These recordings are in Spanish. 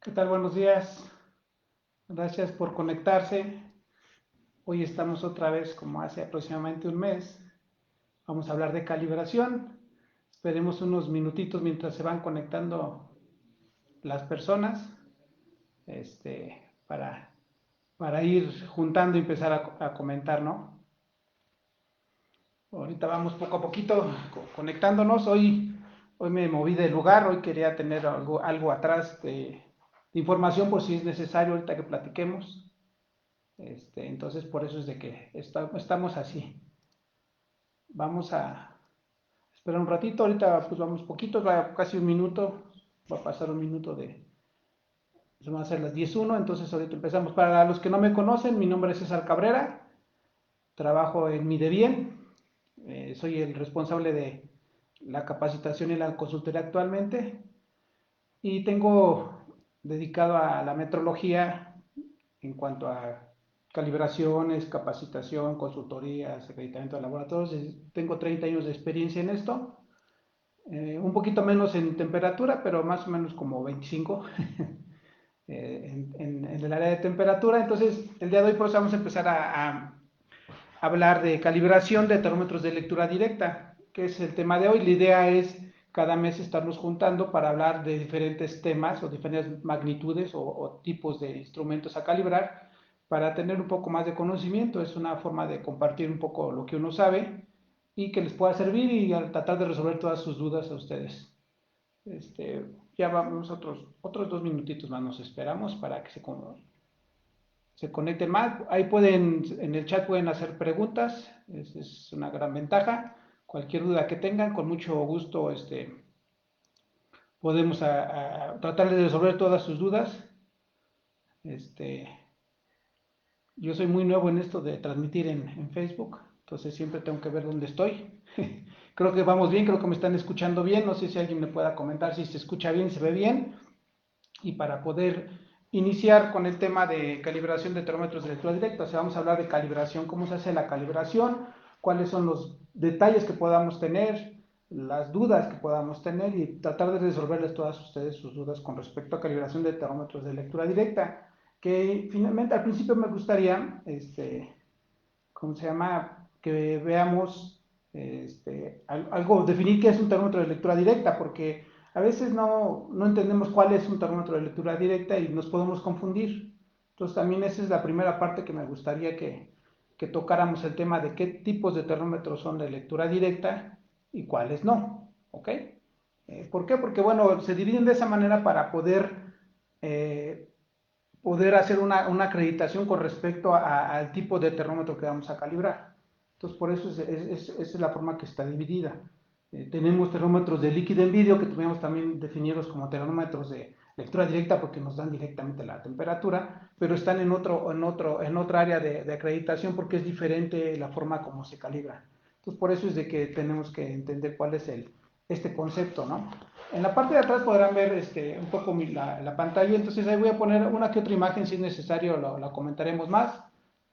¿Qué tal? Buenos días. Gracias por conectarse. Hoy estamos otra vez como hace aproximadamente un mes. Vamos a hablar de calibración. Esperemos unos minutitos mientras se van conectando las personas para, ir juntando y empezar a comentar, ¿no? Ahorita vamos poco a poquito conectándonos. Hoy me moví de lugar. Hoy quería tener algo atrás de información por si es necesario ahorita que platiquemos. Entonces por eso es de que estamos así. Vamos a esperar un ratito, ahorita pues vamos poquitos, va casi un minuto, va a pasar un minuto van a ser las 10:01, entonces ahorita empezamos. Para los que no me conocen, mi nombre es César Cabrera, trabajo en Midebien, soy el responsable de la capacitación y la consultoría actualmente y tengo dedicado a la metrología en cuanto a calibraciones, capacitación, consultorías, acreditamiento de laboratorios. Tengo 30 años de experiencia en esto, un poquito menos en temperatura, pero más o menos como 25 en el área de temperatura. Entonces, el día de hoy pues vamos a empezar a hablar de calibración de termómetros de lectura directa, que es el tema de hoy. La idea es cada mes estarnos juntando para hablar de diferentes temas o diferentes magnitudes o tipos de instrumentos a calibrar para tener un poco más de conocimiento. Es una forma de compartir un poco lo que uno sabe y que les pueda servir y tratar de resolver todas sus dudas a ustedes. Ya vamos otros 2 minutitos más, nos esperamos para que se conecten más. Ahí en el chat pueden hacer preguntas, es una gran ventaja. Cualquier duda que tengan, con mucho gusto podemos tratar de resolver todas sus dudas. Este, yo soy muy nuevo en esto de transmitir en Facebook, entonces siempre tengo que ver dónde estoy. Creo que vamos bien, creo que me están escuchando bien. No sé si alguien me pueda comentar si se escucha bien, se ve bien. Y para poder iniciar con el tema de calibración de termómetros de lectura directa, o sea, vamos a hablar de calibración, cómo se hace la calibración, cuáles son los detalles que podamos tener, las dudas que podamos tener y tratar de resolverles todas ustedes sus dudas con respecto a calibración de termómetros de lectura directa. Que finalmente al principio me gustaría, ¿cómo se llama? Que veamos algo, definir qué es un termómetro de lectura directa, porque a veces no entendemos cuál es un termómetro de lectura directa y nos podemos confundir. Entonces también esa es la primera parte que me gustaría que tocáramos el tema de qué tipos de termómetros son de lectura directa y cuáles no, ¿ok? ¿Por qué? Porque bueno, se dividen de esa manera para eh, poder hacer una acreditación con respecto al tipo de termómetro que vamos a calibrar. Entonces, por eso esa es la forma que está dividida. Tenemos termómetros de líquido en vidrio que tuvimos también definidos como termómetros de lectura directa porque nos dan directamente la temperatura, pero están en otra área de acreditación porque es diferente la forma como se calibra. Entonces, por eso es de que tenemos que entender cuál es este concepto, ¿no? En la parte de atrás podrán ver un poco la pantalla, entonces ahí voy a poner una que otra imagen si es necesario, la comentaremos más.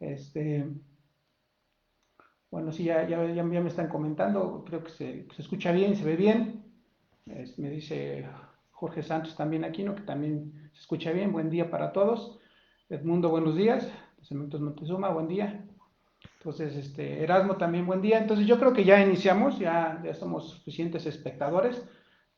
Este, bueno, sí, ya me están comentando, creo que se escucha bien, se ve bien. Me dice Jorge Santos también aquí, ¿no? Que también se escucha bien, buen día para todos. Edmundo, buenos días. Cementos Montezuma, buen día. Entonces, Erasmo también, buen día. Entonces, yo creo que ya iniciamos, ya somos suficientes espectadores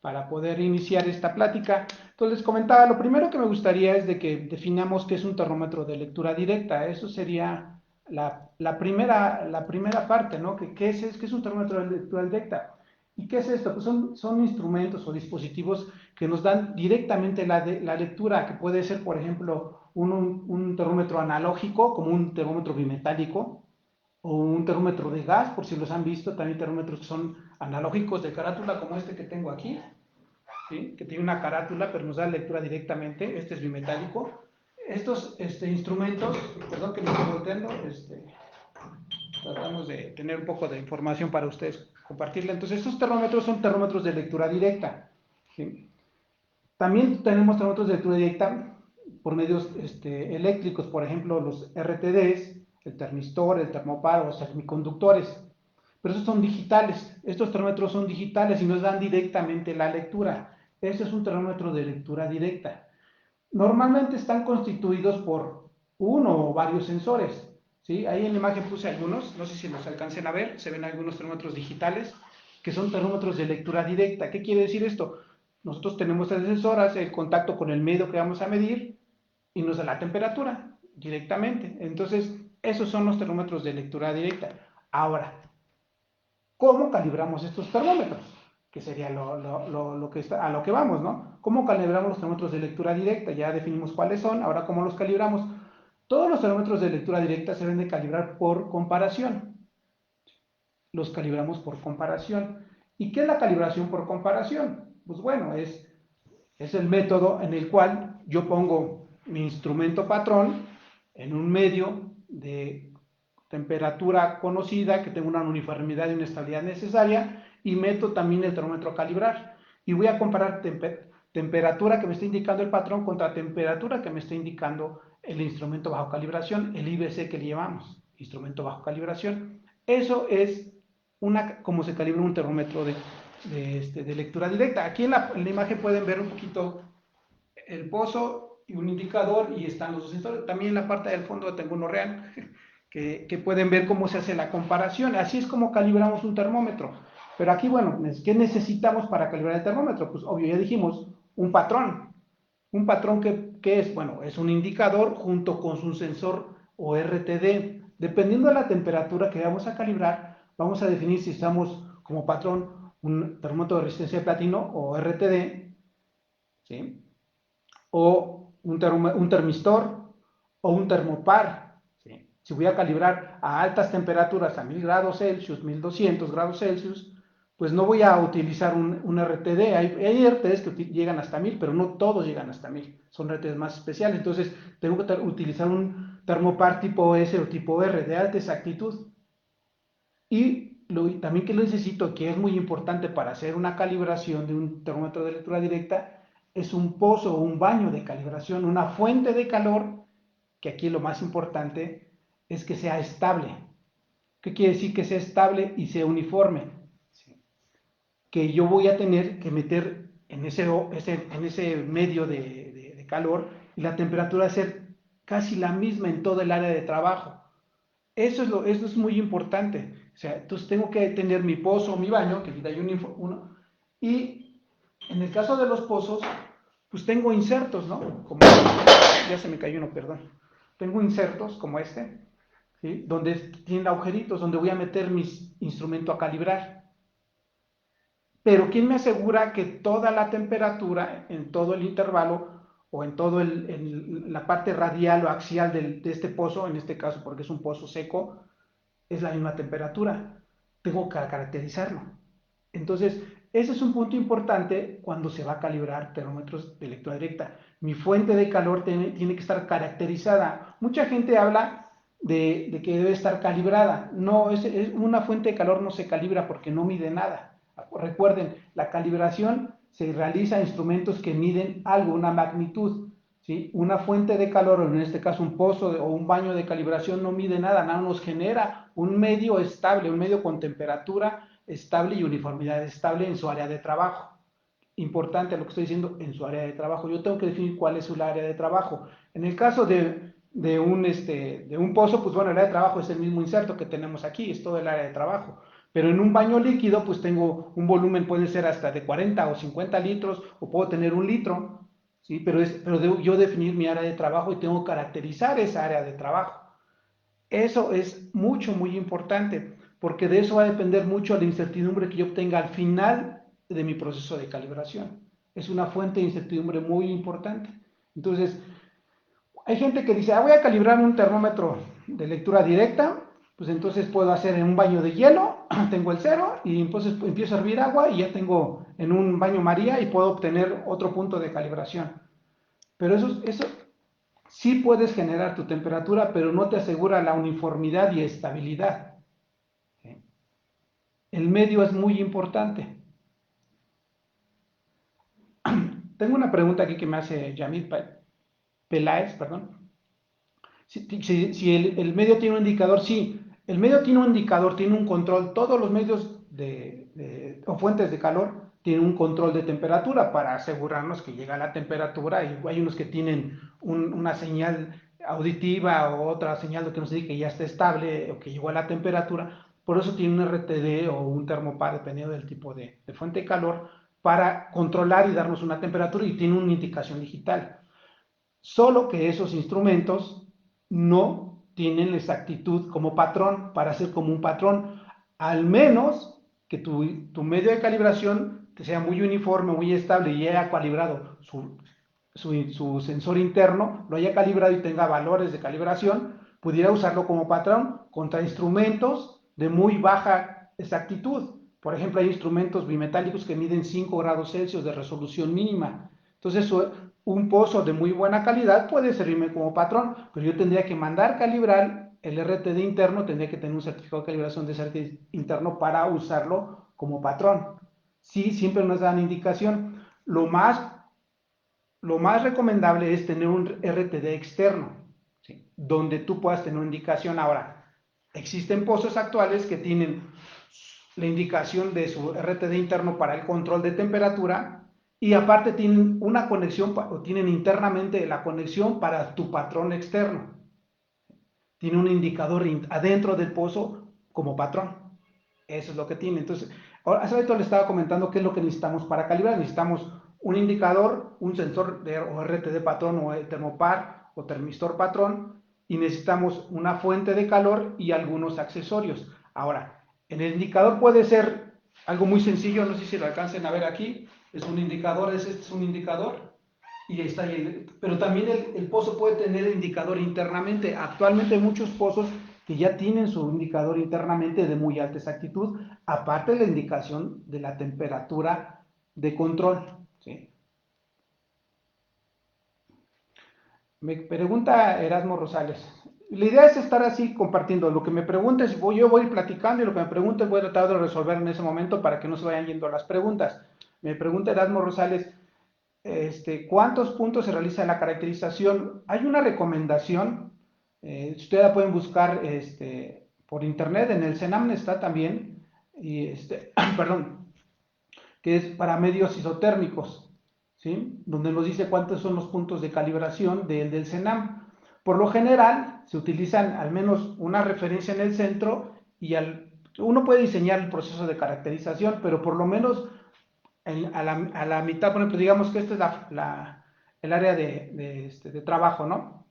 para poder iniciar esta plática. Entonces, les comentaba, lo primero que me gustaría es de que definamos qué es un termómetro de lectura directa. Eso sería la primera parte, ¿no? ¿Qué es un termómetro de lectura directa? ¿Y qué es esto? Pues son instrumentos o dispositivos que nos dan directamente la lectura, que puede ser, por ejemplo, un termómetro analógico, como un termómetro bimetálico, o un termómetro de gas, por si los han visto, también termómetros que son analógicos de carátula, como este que tengo aquí, ¿sí? Que tiene una carátula, pero nos da lectura directamente. Este es bimetálico. Estos instrumentos, perdón que me estoy volteando, tratamos de tener un poco de información para ustedes compartirla. Entonces, estos termómetros son termómetros de lectura directa, ¿sí? También tenemos termómetros de lectura directa por medios eléctricos, por ejemplo, los RTDs, el termistor, el termopar o semiconductores. Pero esos son digitales. Estos termómetros son digitales y nos dan directamente la lectura. Este es un termómetro de lectura directa. Normalmente están constituidos por uno o varios sensores, ¿sí? Ahí en la imagen puse algunos, no sé si los alcancen a ver, se ven algunos termómetros digitales, que son termómetros de lectura directa. ¿Qué quiere decir esto? Nosotros tenemos el sensor, hace el contacto con el medio que vamos a medir y nos da la temperatura directamente. Entonces, esos son los termómetros de lectura directa. Ahora, ¿cómo calibramos estos termómetros? Que sería lo que está, a lo que vamos, ¿no? ¿Cómo calibramos los termómetros de lectura directa? Ya definimos cuáles son, ahora ¿cómo los calibramos? Todos los termómetros de lectura directa se deben de calibrar por comparación. Los calibramos por comparación. ¿Y qué es la calibración por comparación? Pues bueno, es el método en el cual yo pongo mi instrumento patrón en un medio de temperatura conocida, que tenga una uniformidad y una estabilidad necesaria, y meto también el termómetro a calibrar. Y voy a comparar temperatura que me está indicando el patrón contra temperatura que me está indicando el instrumento bajo calibración, el IBC que le llamamos, instrumento bajo calibración. Eso es como se calibra un termómetro de lectura directa. Aquí en la imagen pueden ver un poquito el pozo y un indicador y están los dos sensores. También en la parte del fondo tengo uno real que pueden ver cómo se hace la comparación. Así es como calibramos un termómetro. Pero aquí, bueno, ¿qué necesitamos para calibrar el termómetro? Pues obvio, ya dijimos, un patrón. Un patrón que es, bueno, es un indicador junto con su sensor o RTD. Dependiendo de la temperatura que vamos a calibrar, vamos a definir si estamos como patrón un termómetro de resistencia de platino o RTD, ¿sí? O un termistor o un termopar. ¿Sí? Si voy a calibrar a altas temperaturas, a 1000 grados Celsius, 1200 grados Celsius, pues no voy a utilizar un RTD. Hay RTDs que llegan hasta 1000, pero no todos llegan hasta 1000. Son RTDs más especiales. Entonces, tengo que utilizar un termopar tipo S o tipo R de alta exactitud. Y también que lo necesito, que es muy importante para hacer una calibración de un termómetro de lectura directa, es un pozo o un baño de calibración, una fuente de calor, que aquí lo más importante es que sea estable. ¿Qué quiere decir que sea estable y sea uniforme? Sí. Que yo voy a tener que meter en ese medio de calor y la temperatura va a ser casi la misma en todo el área de trabajo. Eso es muy importante. O sea, entonces tengo que tener mi pozo o mi baño, que aquí hay uno, y en el caso de los pozos, pues tengo insertos, ¿no? Como, ya se me cayó uno, perdón. Tengo insertos como este, ¿sí? Donde tienen agujeritos, donde voy a meter mi instrumento a calibrar. Pero ¿quién me asegura que toda la temperatura en todo el intervalo o en toda la parte radial o axial de este pozo, en este caso porque es un pozo seco, es la misma temperatura? Tengo que caracterizarlo. Entonces, ese es un punto importante cuando se va a calibrar termómetros de lectura directa. Mi fuente de calor tiene que estar caracterizada. Mucha gente habla de que debe estar calibrada. No, una fuente de calor no se calibra porque no mide nada. Recuerden, la calibración se realiza en instrumentos que miden algo, una magnitud. ¿Sí? Una fuente de calor, o en este caso un pozo o un baño de calibración, no mide nada, nada nos genera un medio estable, un medio con temperatura estable y uniformidad estable en su área de trabajo. Importante lo que estoy diciendo, en su área de trabajo. Yo tengo que definir cuál es su área de trabajo. En el caso de un pozo, pues bueno, el área de trabajo es el mismo inserto que tenemos aquí, es todo el área de trabajo. Pero en un baño líquido, pues tengo un volumen, puede ser hasta de 40 o 50 litros, o puedo tener 1 litro, ¿sí? Pero debo yo definir mi área de trabajo y tengo que caracterizar esa área de trabajo. Eso es mucho, muy importante, porque de eso va a depender mucho la incertidumbre que yo obtenga al final de mi proceso de calibración. Es una fuente de incertidumbre muy importante. Entonces, hay gente que dice, voy a calibrar un termómetro de lectura directa, pues entonces puedo hacer en un baño de hielo, tengo el cero, y entonces empiezo a hervir agua y ya tengo en un baño María y puedo obtener otro punto de calibración. Pero eso sí puedes generar tu temperatura, pero no te asegura la uniformidad y estabilidad. ¿Sí? El medio es muy importante. Tengo una pregunta aquí que me hace Yamil Peláez, perdón. Si el medio tiene un indicador, sí, el medio tiene un indicador, tiene un control. Todos los medios o fuentes de calor tiene un control de temperatura para asegurarnos que llega la temperatura, y hay unos que tienen una señal auditiva o otra señal que nos dice que ya está estable o que llegó a la temperatura. Por eso tiene un RTD o un termopar, dependiendo del tipo de fuente de calor, para controlar y darnos una temperatura, y tiene una indicación digital. Solo que esos instrumentos no tienen la exactitud como patrón, para ser como un patrón, al menos que tu medio de calibración sea muy uniforme, muy estable, y haya calibrado su sensor interno, lo haya calibrado y tenga valores de calibración, pudiera usarlo como patrón contra instrumentos de muy baja exactitud. Por ejemplo, hay instrumentos bimetálicos que miden 5 grados Celsius de resolución mínima. Entonces, un pozo de muy buena calidad puede servirme como patrón, pero yo tendría que mandar calibrar el RTD interno, tendría que tener un certificado de calibración de RTD interno para usarlo como patrón. Sí, siempre nos dan indicación. Lo más recomendable es tener un RTD externo, ¿sí?, donde tú puedas tener una indicación. Ahora, existen pozos actuales que tienen la indicación de su RTD interno para el control de temperatura, y aparte tienen una conexión, o tienen internamente la conexión para tu patrón externo. Tiene un indicador adentro del pozo como patrón. Eso es lo que tiene. Entonces, hace rato le estaba comentando qué es lo que necesitamos para calibrar. Necesitamos un indicador, un sensor de RTD patrón, o termopar o termistor patrón, y necesitamos una fuente de calor y algunos accesorios. Ahora, el indicador puede ser algo muy sencillo, no sé si lo alcancen a ver aquí. Es un indicador, este es un indicador, y está ahí. Pero también el pozo puede tener el indicador internamente. Actualmente hay muchos pozos que ya tienen su indicador internamente de muy alta exactitud, aparte de la indicación de la temperatura de control, ¿sí? Me pregunta Erasmo Rosales. La idea es estar así compartiendo. Lo que me preguntes, yo voy platicando, y lo que me preguntes voy a tratar de resolver en ese momento para que no se vayan yendo las preguntas. Me pregunta Erasmo Rosales, ¿cuántos puntos se realiza la caracterización? Hay una recomendación, ustedes la pueden buscar por internet, en el CENAM está también, y perdón, que es para medios isotérmicos, ¿sí?, donde nos dice cuántos son los puntos de calibración del CENAM. Por lo general, se utilizan al menos una referencia en el centro, y uno puede diseñar el proceso de caracterización, pero por lo menos a la mitad. Por ejemplo, digamos que esta es el área de trabajo, ¿no?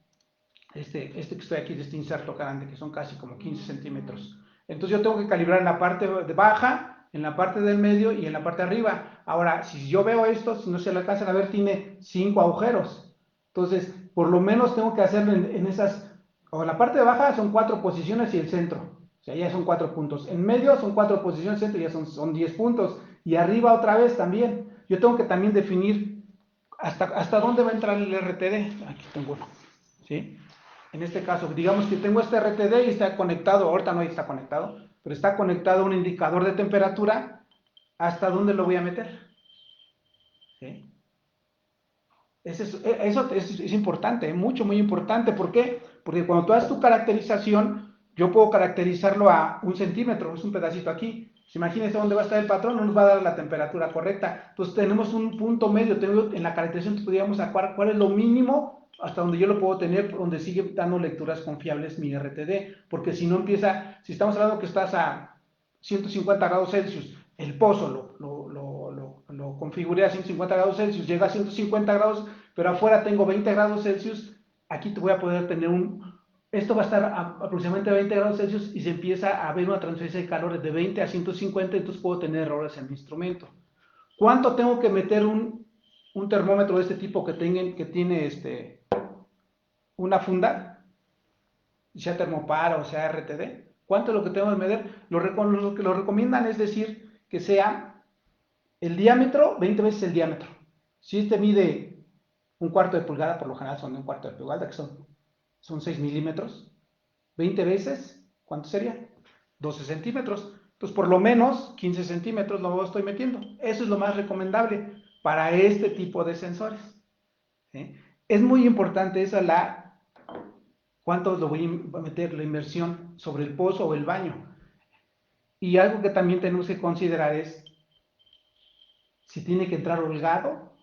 Que estoy aquí, de este inserto grande, que son casi como 15 centímetros. Entonces yo tengo que calibrar en la parte de baja, en la parte del medio y en la parte de arriba. Ahora, si yo veo esto, si no se le alcanzan a ver, tiene 5 agujeros. Entonces, por lo menos tengo que hacerlo en esas, o en la parte de baja son 4 posiciones y el centro. O sea, ya son 4 puntos. En medio son 4 posiciones, centro ya son 10 puntos. Y arriba otra vez también. Yo tengo que también definir hasta dónde va a entrar el RTD. Aquí tengo uno, ¿sí? En este caso, digamos que tengo este RTD y está conectado, ahorita no está conectado, pero está conectado a un indicador de temperatura. ¿Hasta dónde lo voy a meter? ¿Sí? Eso es importante, mucho, muy importante. ¿Por qué? Porque cuando tú haces tu caracterización, yo puedo caracterizarlo a 1 centímetro, es un pedacito aquí. Imagínense dónde va a estar el patrón, no nos va a dar la temperatura correcta. Entonces tenemos un punto medio. En la caracterización podríamos sacar cuál es lo mínimo hasta donde yo lo puedo tener, donde sigue dando lecturas confiables mi RTD. Porque si no empieza, si estamos hablando que estás a 150 grados Celsius, el pozo lo configuré a 150 grados Celsius, llega a 150 grados, pero afuera tengo 20 grados Celsius. Aquí te voy a poder tener esto va a estar aproximadamente a 20 grados Celsius, y se empieza a ver una transferencia de calores de 20 a 150, entonces puedo tener errores en mi instrumento. ¿Cuánto tengo que meter un termómetro de este tipo que tiene una funda, sea termopar o sea RTD? ¿Cuánto es lo que tengo que medir? Lo que lo recomiendan es decir que sea el diámetro, 20 veces el diámetro. Si mide 1/4 de pulgada, por lo general son de 1/4 de pulgada, que son 6 milímetros, 20 veces, ¿cuánto sería? 12 centímetros. Entonces, por lo menos 15 centímetros lo estoy metiendo. Eso es lo más recomendable para este tipo de sensores, ¿sí? Es muy importante esa cuánto lo voy a meter, la inversión sobre el pozo o el baño. Y algo que también tenemos que considerar es, si tiene que entrar holgado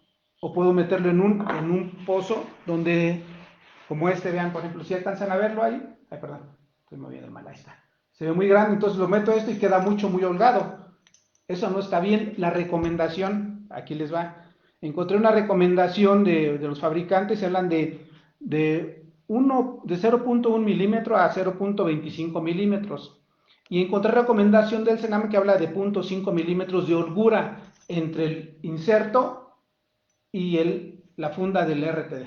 o puedo meterlo en un pozo donde, como este, vean, por ejemplo, si alcanzan a verlo ahí, ay, perdón, estoy moviendo mal, ahí está. Se ve muy grande, entonces lo meto esto y queda muy holgado. Eso no está bien. La recomendación, aquí les va. Encontré una recomendación de los fabricantes, se hablan de 0.1 milímetro a 0.25 milímetros. Y encontré recomendación del Senam que habla de 0.5 milímetros de holgura entre el inserto y la funda del RTD.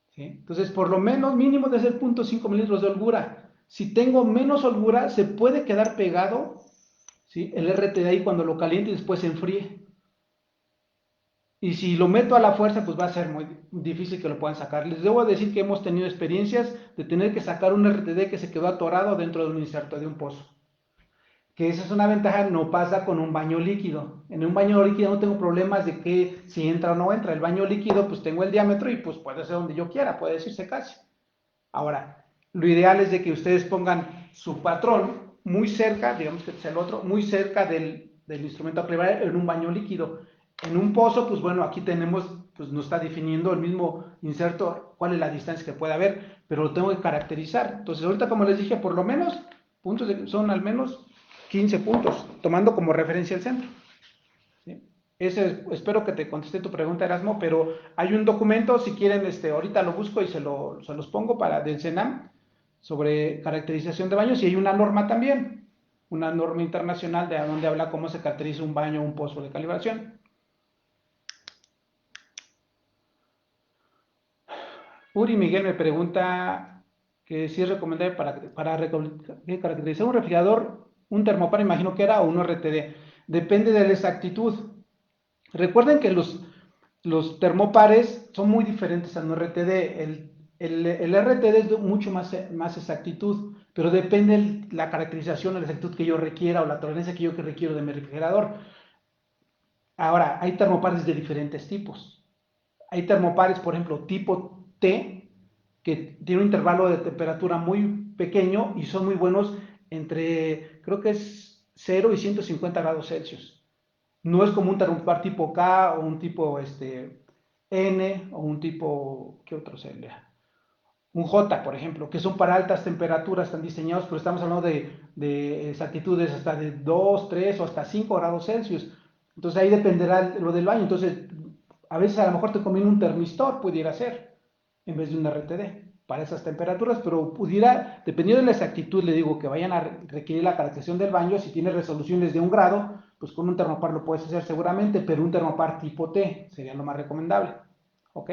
¿Sí? Entonces, por lo menos mínimo de ser 0.5 milímetros de holgura. Si tengo menos holgura, se puede quedar pegado, ¿sí?, el RTD ahí cuando lo caliente y después se enfríe. Y si lo meto a la fuerza, pues va a ser muy difícil que lo puedan sacar. Les debo decir que hemos tenido experiencias de tener que sacar un RTD que se quedó atorado dentro de un inserto de un pozo. Que esa es una ventaja, no pasa con un baño líquido. En un baño líquido no tengo problemas de que si entra o no entra. El baño líquido, pues tengo el diámetro y pues puede ser donde yo quiera, puede decirse casi. Ahora, lo ideal es de que ustedes pongan su patrón muy cerca, digamos que es el otro, muy cerca del instrumento a calibrar en un baño líquido. En un pozo, pues bueno, aquí tenemos, pues nos está definiendo el mismo inserto cuál es la distancia que puede haber, pero lo tengo que caracterizar. Entonces, ahorita como les dije, por lo menos, son al menos 15 puntos, tomando como referencia el centro. ¿Sí? Espero que te contesté tu pregunta, Erasmo, pero hay un documento, si quieren, ahorita lo busco y se los pongo del CENAM sobre caracterización de baños, y hay una norma también, una norma internacional de donde habla cómo se caracteriza un baño o un pozo de calibración. Uri Miguel me pregunta que si es recomendable para caracterizar un refrigerador, un termopar, imagino que era, o un RTD. Depende de la exactitud. Recuerden que los termopares son muy diferentes al RTD. El RTD es de mucho más exactitud, pero depende la caracterización, la exactitud que yo requiera o la tolerancia que yo requiero de mi refrigerador. Ahora, hay termopares de diferentes tipos. Hay termopares, por ejemplo, tipo T, que tiene un intervalo de temperatura muy pequeño y son muy buenos entre, creo que es 0 y 150 grados Celsius. No es como un termopar tipo K o un tipo N o un tipo, ¿qué otro sería? Un J, por ejemplo, que son para altas temperaturas, están diseñados, pero estamos hablando de exactitudes hasta de 2, 3 o hasta 5 grados Celsius. Entonces ahí dependerá lo del baño. Entonces, a veces a lo mejor te conviene un termistor, pudiera ser, en vez de un RTD, para esas temperaturas, pero pudiera, dependiendo de la exactitud, le digo que vayan a requerir la caracterización del baño. Si tiene resoluciones de 1 grado, pues con un termopar lo puedes hacer seguramente, pero un termopar tipo T sería lo más recomendable. ¿Ok?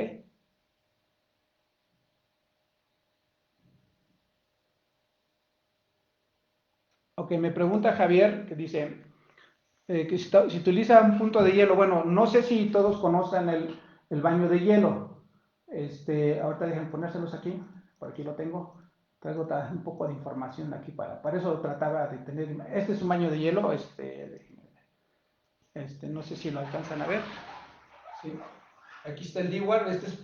Ok, me pregunta Javier, que dice que si utiliza un punto de hielo. Bueno, no sé si todos conocen el baño de hielo. Ahorita dejen ponérselos aquí, por aquí lo tengo. Traigo un poco de información aquí para eso trataba de tener. Este es un baño de hielo, no sé si lo alcanzan a ver. Sí. Aquí está el DIWAR, este es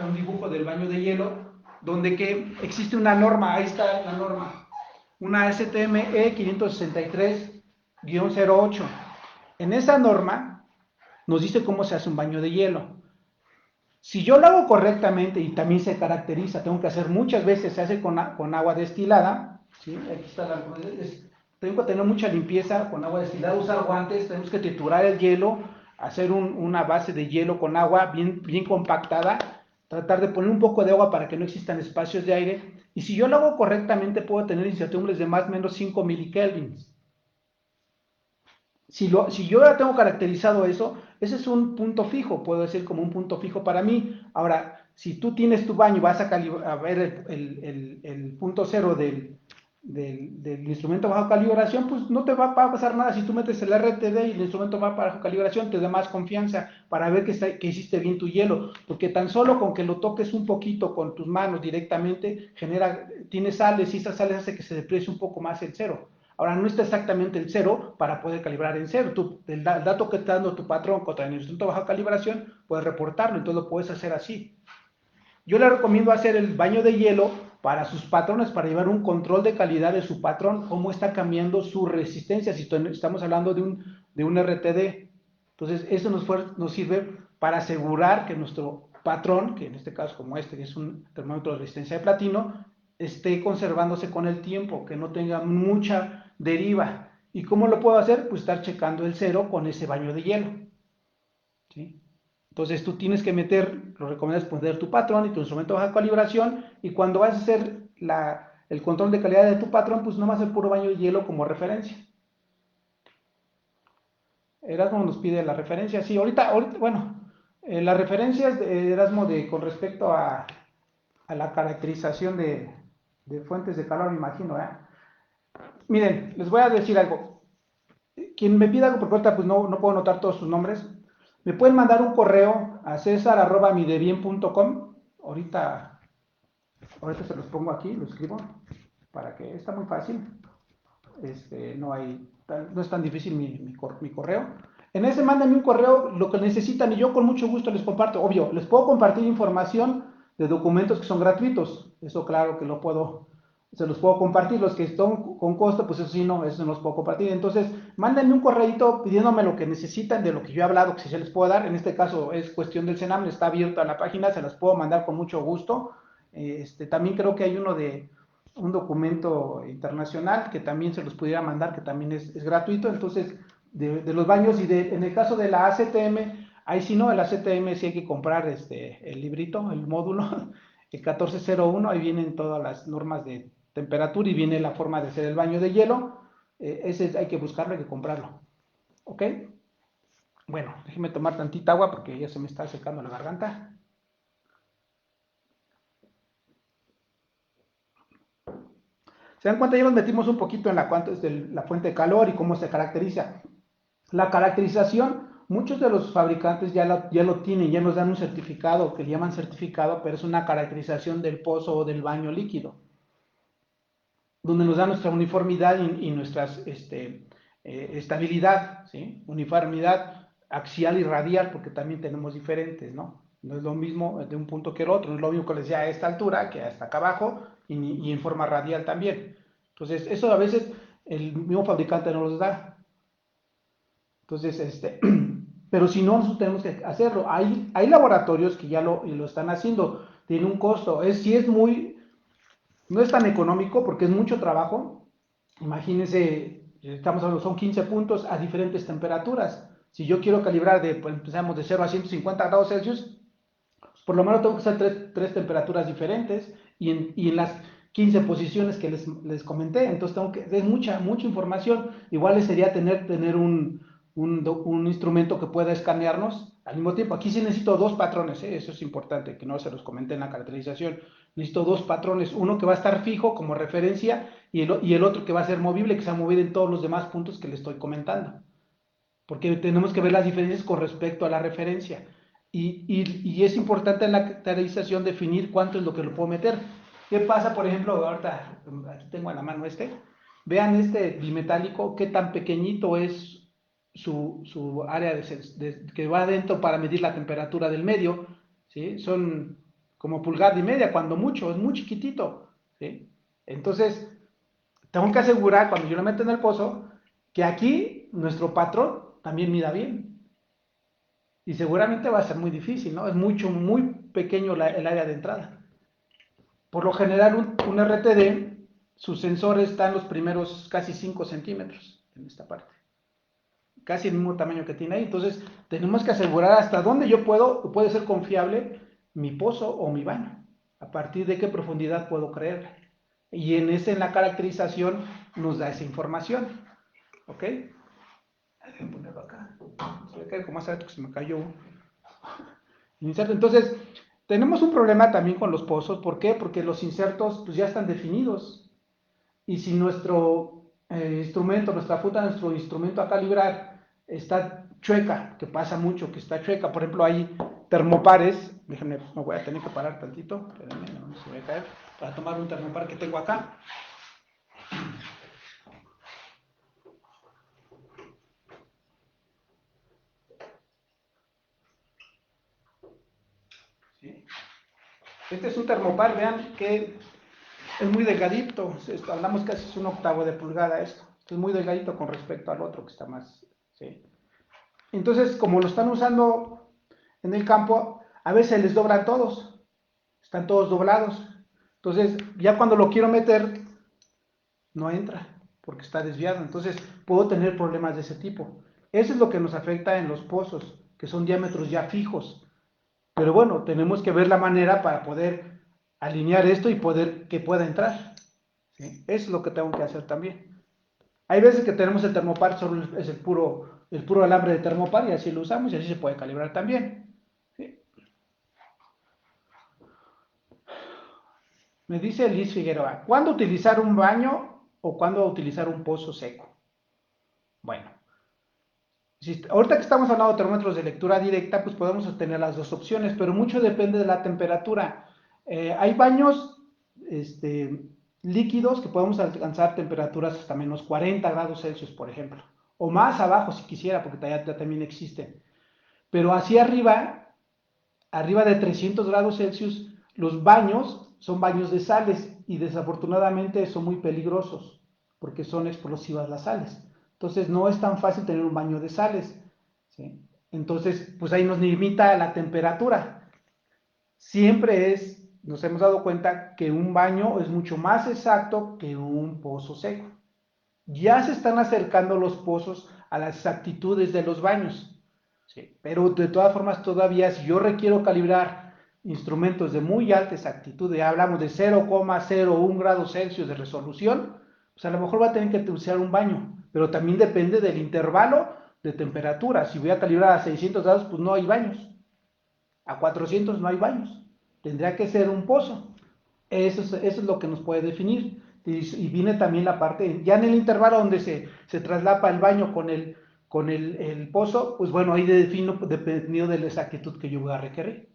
un dibujo del baño de hielo, donde que existe una norma, ahí está la norma, una STME 563-08. En esa norma nos dice cómo se hace un baño de hielo. Si yo lo hago correctamente y también se caracteriza, tengo que hacer muchas veces, se hace con agua destilada, ¿sí? Aquí está tengo que tener mucha limpieza con agua destilada, usar guantes, tenemos que triturar el hielo, hacer una base de hielo con agua bien compactada, tratar de poner un poco de agua para que no existan espacios de aire, y si yo lo hago correctamente puedo tener incertidumbres de más o menos 5 milikelvins. Si yo ya tengo caracterizado eso, ese es un punto fijo, puedo decir como un punto fijo para mí. Ahora, si tú tienes tu baño y vas a ver el punto cero del instrumento bajo calibración, pues no te va a pasar nada si tú metes el RTD y el instrumento va bajo calibración, te da más confianza para ver que hiciste bien tu hielo, porque tan solo con que lo toques un poquito con tus manos directamente, tiene sales y esas sales hace que se deprecie un poco más el cero. Ahora, no está exactamente el cero para poder calibrar en cero. El dato que está dando tu patrón contra el instrumento de baja calibración, puedes reportarlo, entonces lo puedes hacer así. Yo le recomiendo hacer el baño de hielo para sus patrones, para llevar un control de calidad de su patrón, cómo está cambiando su resistencia, si estamos hablando de un RTD. Entonces, eso nos sirve para asegurar que nuestro patrón, que en este caso como este, que es un termómetro de resistencia de platino, esté conservándose con el tiempo, que no tenga mucha deriva. ¿Y cómo lo puedo hacer? Pues estar checando el cero con ese baño de hielo, ¿sí? Entonces tú tienes que meter, lo recomiendas poner tu patrón y tu instrumento de baja calibración, y cuando vas a hacer el control de calidad de tu patrón, pues nomás el puro baño de hielo como referencia. Erasmo nos pide la referencia, sí, ahorita bueno, las referencias de Erasmo con respecto a la caracterización de fuentes de calor, me imagino, ¿eh? Miren, les voy a decir algo. Quien me pida algo, porque ahorita pues no puedo anotar todos sus nombres, me pueden mandar un correo a cesar@midebien.com. Ahorita se los pongo aquí, lo escribo, para que está muy fácil. No es tan difícil mi correo. En ese mándenme un correo, lo que necesitan, y yo con mucho gusto les comparto. Obvio, les puedo compartir información de documentos que son gratuitos. Eso claro que se los puedo compartir. Los que están con costo, pues eso sí, no, eso no los puedo compartir. Entonces, mándenme un correito pidiéndome lo que necesitan de lo que yo he hablado, que si se les puedo dar. En este caso es cuestión del CENAM, está abierta la página, se las puedo mandar con mucho gusto. También creo que hay un documento internacional que también se los pudiera mandar, que también es gratuito. Entonces, de los baños, y en el caso de la ACTM, ahí sí no, el ACTM sí hay que comprar el librito, el módulo, el 1401, ahí vienen todas las normas de temperatura y viene la forma de hacer el baño de hielo. Ese hay que buscarlo, hay que comprarlo. ¿Ok? Bueno, déjeme tomar tantita agua porque ya se me está secando la garganta. ¿Se dan cuenta? Ya nos metimos un poquito en la fuente de calor y cómo se caracteriza. La caracterización, muchos de los fabricantes ya lo tienen, ya nos dan un certificado que le llaman certificado, pero es una caracterización del pozo o del baño líquido, donde nos da nuestra uniformidad y nuestra estabilidad, ¿sí? Uniformidad axial y radial, porque también tenemos diferentes, ¿no? No es lo mismo de un punto que el otro, no es lo mismo que les decía a esta altura que hasta acá abajo, y en forma radial también. Entonces, eso a veces el mismo fabricante no los da. Entonces, pero si no, nosotros tenemos que hacerlo. Hay laboratorios que ya lo están haciendo, tiene un costo. No es tan económico porque es mucho trabajo. Imagínense, estamos hablando, son 15 puntos a diferentes temperaturas. Si yo quiero calibrar pues, empezamos de 0 a 150 grados Celsius, por lo menos tengo que hacer tres temperaturas diferentes y en las 15 posiciones que les comenté. Entonces es mucha información. Igual sería tener un instrumento que pueda escanearnos al mismo tiempo. Aquí sí necesito dos patrones, ¿eh? Eso es importante, que no se los comenté en la caracterización. Necesito dos patrones, uno que va a estar fijo como referencia y el otro que va a ser movible, que se va a mover en todos los demás puntos que les estoy comentando, porque tenemos que ver las diferencias con respecto a la referencia. Y es importante en la caracterización definir cuánto es lo que lo puedo meter. ¿Qué pasa, por ejemplo, ahorita, aquí tengo en la mano vean este bimetálico, qué tan pequeñito es su área que va adentro para medir la temperatura del medio, ¿sí? Son como pulgada y media, cuando mucho, es muy chiquitito, ¿sí? Entonces, tengo que asegurar cuando yo lo meto en el pozo que aquí nuestro patrón también mida bien. Y seguramente va a ser muy difícil, ¿no? Es muy pequeño el área de entrada. Por lo general, un RTD, su sensor está en los primeros casi 5 centímetros en esta parte. Casi el mismo tamaño que tiene ahí. Entonces, tenemos que asegurar hasta dónde puede ser confiable mi pozo o mi baño. A partir de qué profundidad puedo creer. Y en la caracterización nos da esa información. ¿Ok? Déjenme ponerlo acá. Se ve que como hace rato que se me cayó. Entonces, tenemos un problema también con los pozos. ¿Por qué? Porque los insertos pues, ya están definidos. Y si nuestro instrumento, nuestro instrumento a calibrar está chueca, que pasa mucho, que está chueca. Por ejemplo, hay termopares. Déjenme, me voy a tener que parar tantito. Espérenme, no se me va a caer. Para tomar un termopar que tengo acá. ¿Sí? Este es un termopar, vean que es muy delgadito, hablamos casi es un octavo de pulgada esto. Es muy delgadito con respecto al otro que está más, ¿sí? Entonces, como lo están usando en el campo, a veces les doblan todos, están todos doblados. Entonces, ya cuando lo quiero meter, no entra, porque está desviado. Entonces, puedo tener problemas de ese tipo. Eso es lo que nos afecta en los pozos, que son diámetros ya fijos. Pero bueno, tenemos que ver la manera para poder alinear esto y poder que pueda entrar. ¿Sí? Eso es lo que tengo que hacer también. Hay veces que tenemos el termopar, solo es el puro alambre de termopar y así lo usamos y así se puede calibrar también. ¿Sí? Me dice Liz Figueroa, ¿cuándo utilizar un baño o cuándo utilizar un pozo seco? Bueno, ahorita que estamos hablando de termómetros de lectura directa, pues podemos obtener las dos opciones, pero mucho depende de la temperatura. Hay baños líquidos que podemos alcanzar temperaturas hasta menos 40 grados Celsius, por ejemplo, o más abajo si quisiera, porque ya también existen. Pero hacia arriba de 300 grados Celsius, los baños son baños de sales y desafortunadamente son muy peligrosos porque son explosivas las sales. Entonces no es tan fácil tener un baño de sales. ¿Sí? Entonces, pues ahí nos limita la temperatura. Nos hemos dado cuenta que un baño es mucho más exacto que un pozo seco. Ya se están acercando los pozos a las exactitudes de los baños. Sí, pero de todas formas, todavía si yo requiero calibrar instrumentos de muy alta exactitud, ya hablamos de 0,01 grados Celsius de resolución, pues a lo mejor va a tener que usar un baño, pero también depende del intervalo de temperatura. Si voy a calibrar a 600 grados, pues no hay baños. A 400 no hay baños. Tendría que ser un pozo. Eso es lo que nos puede definir. Y viene también la parte, ya en el intervalo donde se traslapa el baño con el pozo, pues bueno, ahí defino dependiendo de la exactitud que yo voy a requerir.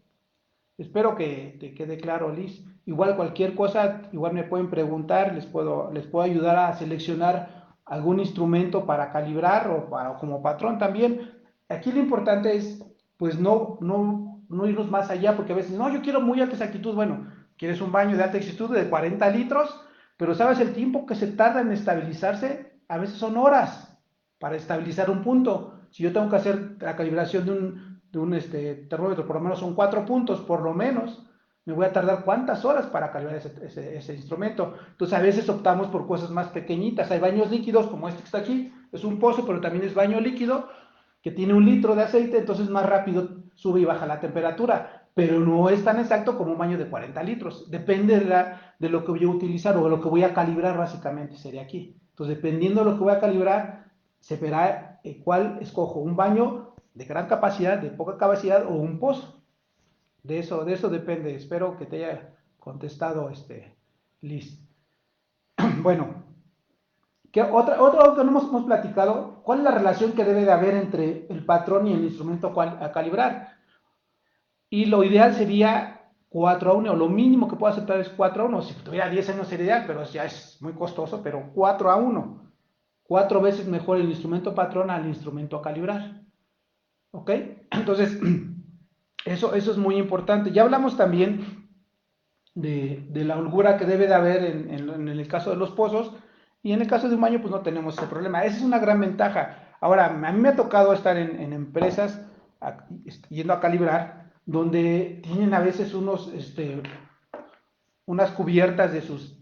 Espero que te quede claro, Liz. Igual cualquier cosa, igual me pueden preguntar, les puedo ayudar a seleccionar algún instrumento para calibrar o como patrón también. Aquí lo importante es, pues no irnos más allá, porque a veces, no, yo quiero muy alta exactitud. Bueno, quieres un baño de alta exactitud de 40 litros, pero ¿sabes el tiempo que se tarda en estabilizarse? A veces son horas para estabilizar un punto. Si yo tengo que hacer la calibración de un termómetro, por lo menos son 4 puntos, por lo menos, me voy a tardar cuántas horas para calibrar ese instrumento. Entonces a veces optamos por cosas más pequeñitas. Hay baños líquidos como este que está aquí, es un pozo, pero también es baño líquido, que tiene 1 litro de aceite, entonces más rápido sube y baja la temperatura, pero no es tan exacto como un baño de 40 litros. Depende de lo que voy a utilizar o de lo que voy a calibrar, básicamente sería aquí. Entonces, dependiendo de lo que voy a calibrar, se verá cuál escojo, un baño de gran capacidad, de poca capacidad o un pozo. De eso depende. Espero que te haya contestado Liz. Bueno, otra que no hemos platicado, ¿cuál es la relación que debe de haber entre el patrón y el instrumento a calibrar? Y lo ideal sería 4:1, o lo mínimo que puedo aceptar es 4:1. Si tuviera 10 años sería ideal, pero ya es muy costoso, pero 4:1. 4 veces mejor el instrumento patrón al instrumento a calibrar. ¿Ok? Entonces, eso es muy importante. Ya hablamos también de la holgura que debe de haber en el caso de los pozos, y en el caso de un baño pues no tenemos ese problema. Esa es una gran ventaja. Ahora, a mí me ha tocado estar en empresas yendo a calibrar, donde tienen a veces unas cubiertas de sus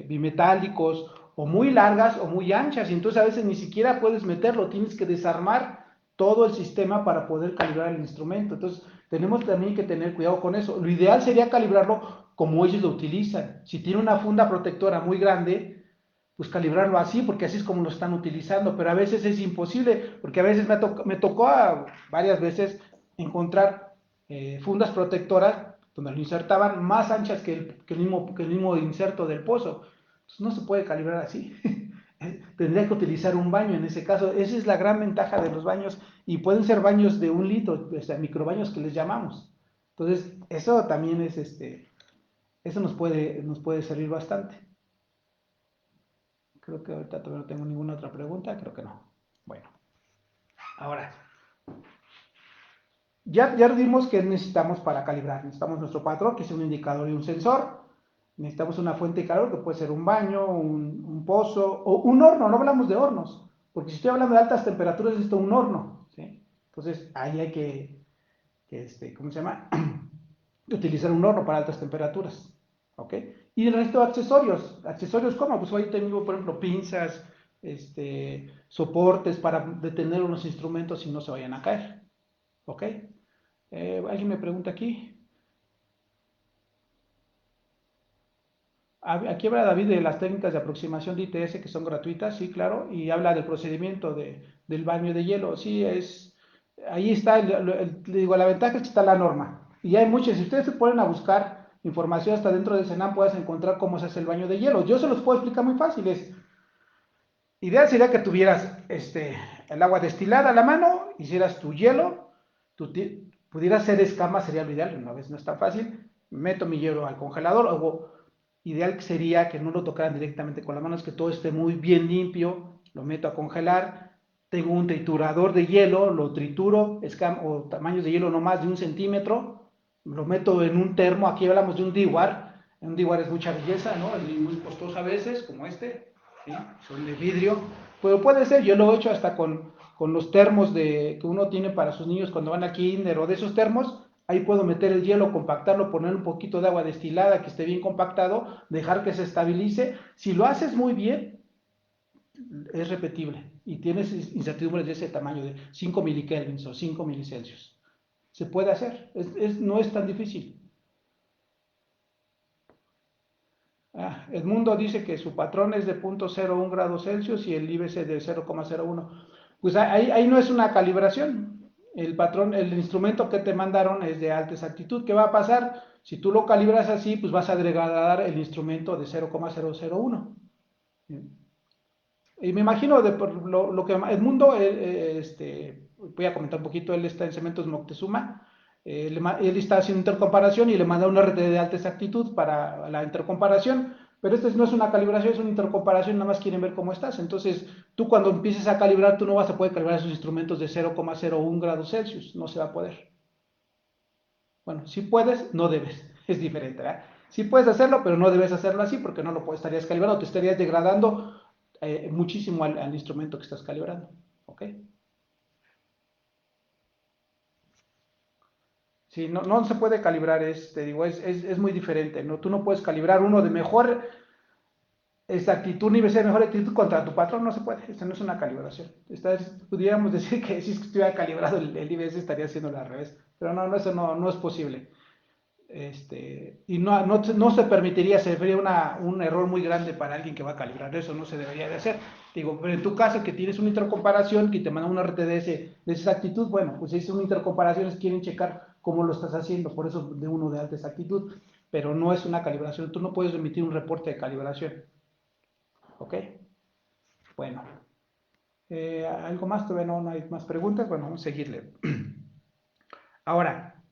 bimetálicos, o muy largas o muy anchas, y entonces a veces ni siquiera puedes meterlo, tienes que desarmar todo el sistema para poder calibrar el instrumento. Entonces tenemos también que tener cuidado con eso. Lo ideal sería calibrarlo como ellos lo utilizan. Si tiene una funda protectora muy grande, pues calibrarlo así, porque así es como lo están utilizando, pero a veces es imposible, porque a veces me tocó varias veces encontrar fundas protectoras donde lo insertaban más anchas que el mismo inserto del pozo. Entonces no se puede calibrar así. Tendría que utilizar un baño en ese caso. Esa es la gran ventaja de los baños, y pueden ser baños de 1 litro, o sea, microbaños que les llamamos. Entonces, eso también eso nos puede servir bastante. Creo que ahorita todavía no tengo ninguna otra pregunta, creo que no. Bueno, ahora, ya vimos que necesitamos para calibrar. Necesitamos nuestro patrón, que es un indicador y un sensor. Necesitamos una fuente de calor, que puede ser un baño, un pozo o un horno. No hablamos de hornos, porque si estoy hablando de altas temperaturas necesito un horno. Entonces, ahí hay ¿cómo se llama? Utilizar un horno para altas temperaturas, ¿ok? Y el resto de accesorios ¿cómo? Pues ahí tengo, por ejemplo, pinzas, soportes para detener unos instrumentos y no se vayan a caer, ¿ok? Alguien me pregunta aquí. Aquí habla David de las técnicas de aproximación de ITS que son gratuitas, sí, claro, y habla del procedimiento del baño de hielo, sí, ahí está, le digo, la ventaja es que está la norma, y hay muchas, si ustedes se ponen a buscar información hasta dentro de Senam, puedes encontrar cómo se hace el baño de hielo, yo se los puedo explicar muy fácil, ideal sería que tuvieras el agua destilada a la mano, hicieras tu hielo, pudieras hacer escamas, sería lo ideal, una vez no es tan fácil, meto mi hielo al congelador, o ideal sería que no lo tocaran directamente con las manos, que todo esté muy bien limpio, lo meto a congelar, tengo un triturador de hielo, lo trituro, o tamaños de hielo no más de 1 centímetro, lo meto en un termo, aquí hablamos de un diwar es mucha belleza, ¿no? Es muy costoso a veces, como ¿sí? Son de vidrio, pero puede ser, yo lo he hecho hasta con los termos que uno tiene para sus niños cuando van al kinder o de esos termos, ahí puedo meter el hielo, compactarlo, poner un poquito de agua destilada que esté bien compactado, dejar que se estabilice. Si lo haces muy bien, es repetible y tienes incertidumbres de ese tamaño de 5 milikelvins o 5 milicelsius. Se puede hacer, no es tan difícil. Edmundo dice que su patrón es de 0.01 grados Celsius y el IBC de 0,01. Pues ahí no es una calibración. El patrón, el instrumento que te mandaron es de alta exactitud. ¿Qué va a pasar? Si tú lo calibras así, pues vas a degradar el instrumento de 0,001. Y me imagino por lo que Edmundo, voy a comentar un poquito, él está en Cementos Moctezuma, él está haciendo intercomparación y le manda una red de alta exactitud para la intercomparación, pero no es una calibración, es una intercomparación, nada más quieren ver cómo estás. Entonces, tú cuando empieces a calibrar, tú no vas a poder calibrar esos instrumentos de 0,01 grados Celsius, no se va a poder. Bueno, si puedes, no debes, es diferente, ¿verdad? Sí puedes hacerlo, pero no debes hacerlo así porque no lo estarías calibrando, te estarías degradando muchísimo al instrumento que estás calibrando, ¿ok? Sí, no se puede calibrar, te digo, es muy diferente, ¿no? Tú no puedes calibrar uno de mejor exactitud, ni de mejor actitud contra tu patrón, no se puede, esta no es una calibración. Pudiéramos decir que si estuviera calibrado el IBS estaría haciéndolo al revés, pero no, eso no es posible. Y no se permitiría, sería un error muy grande para alguien que va a calibrar eso, no se debería de hacer. Digo, pero en tu caso que tienes una intercomparación, que te mandan una RTDS de esa exactitud, bueno, pues si es una intercomparación, quieren checar cómo lo estás haciendo, por eso de uno de alta exactitud, pero no es una calibración, tú no puedes emitir un reporte de calibración, ¿ok? Bueno, ¿algo más? Todavía no hay más preguntas, bueno, vamos a seguirle. Ahora,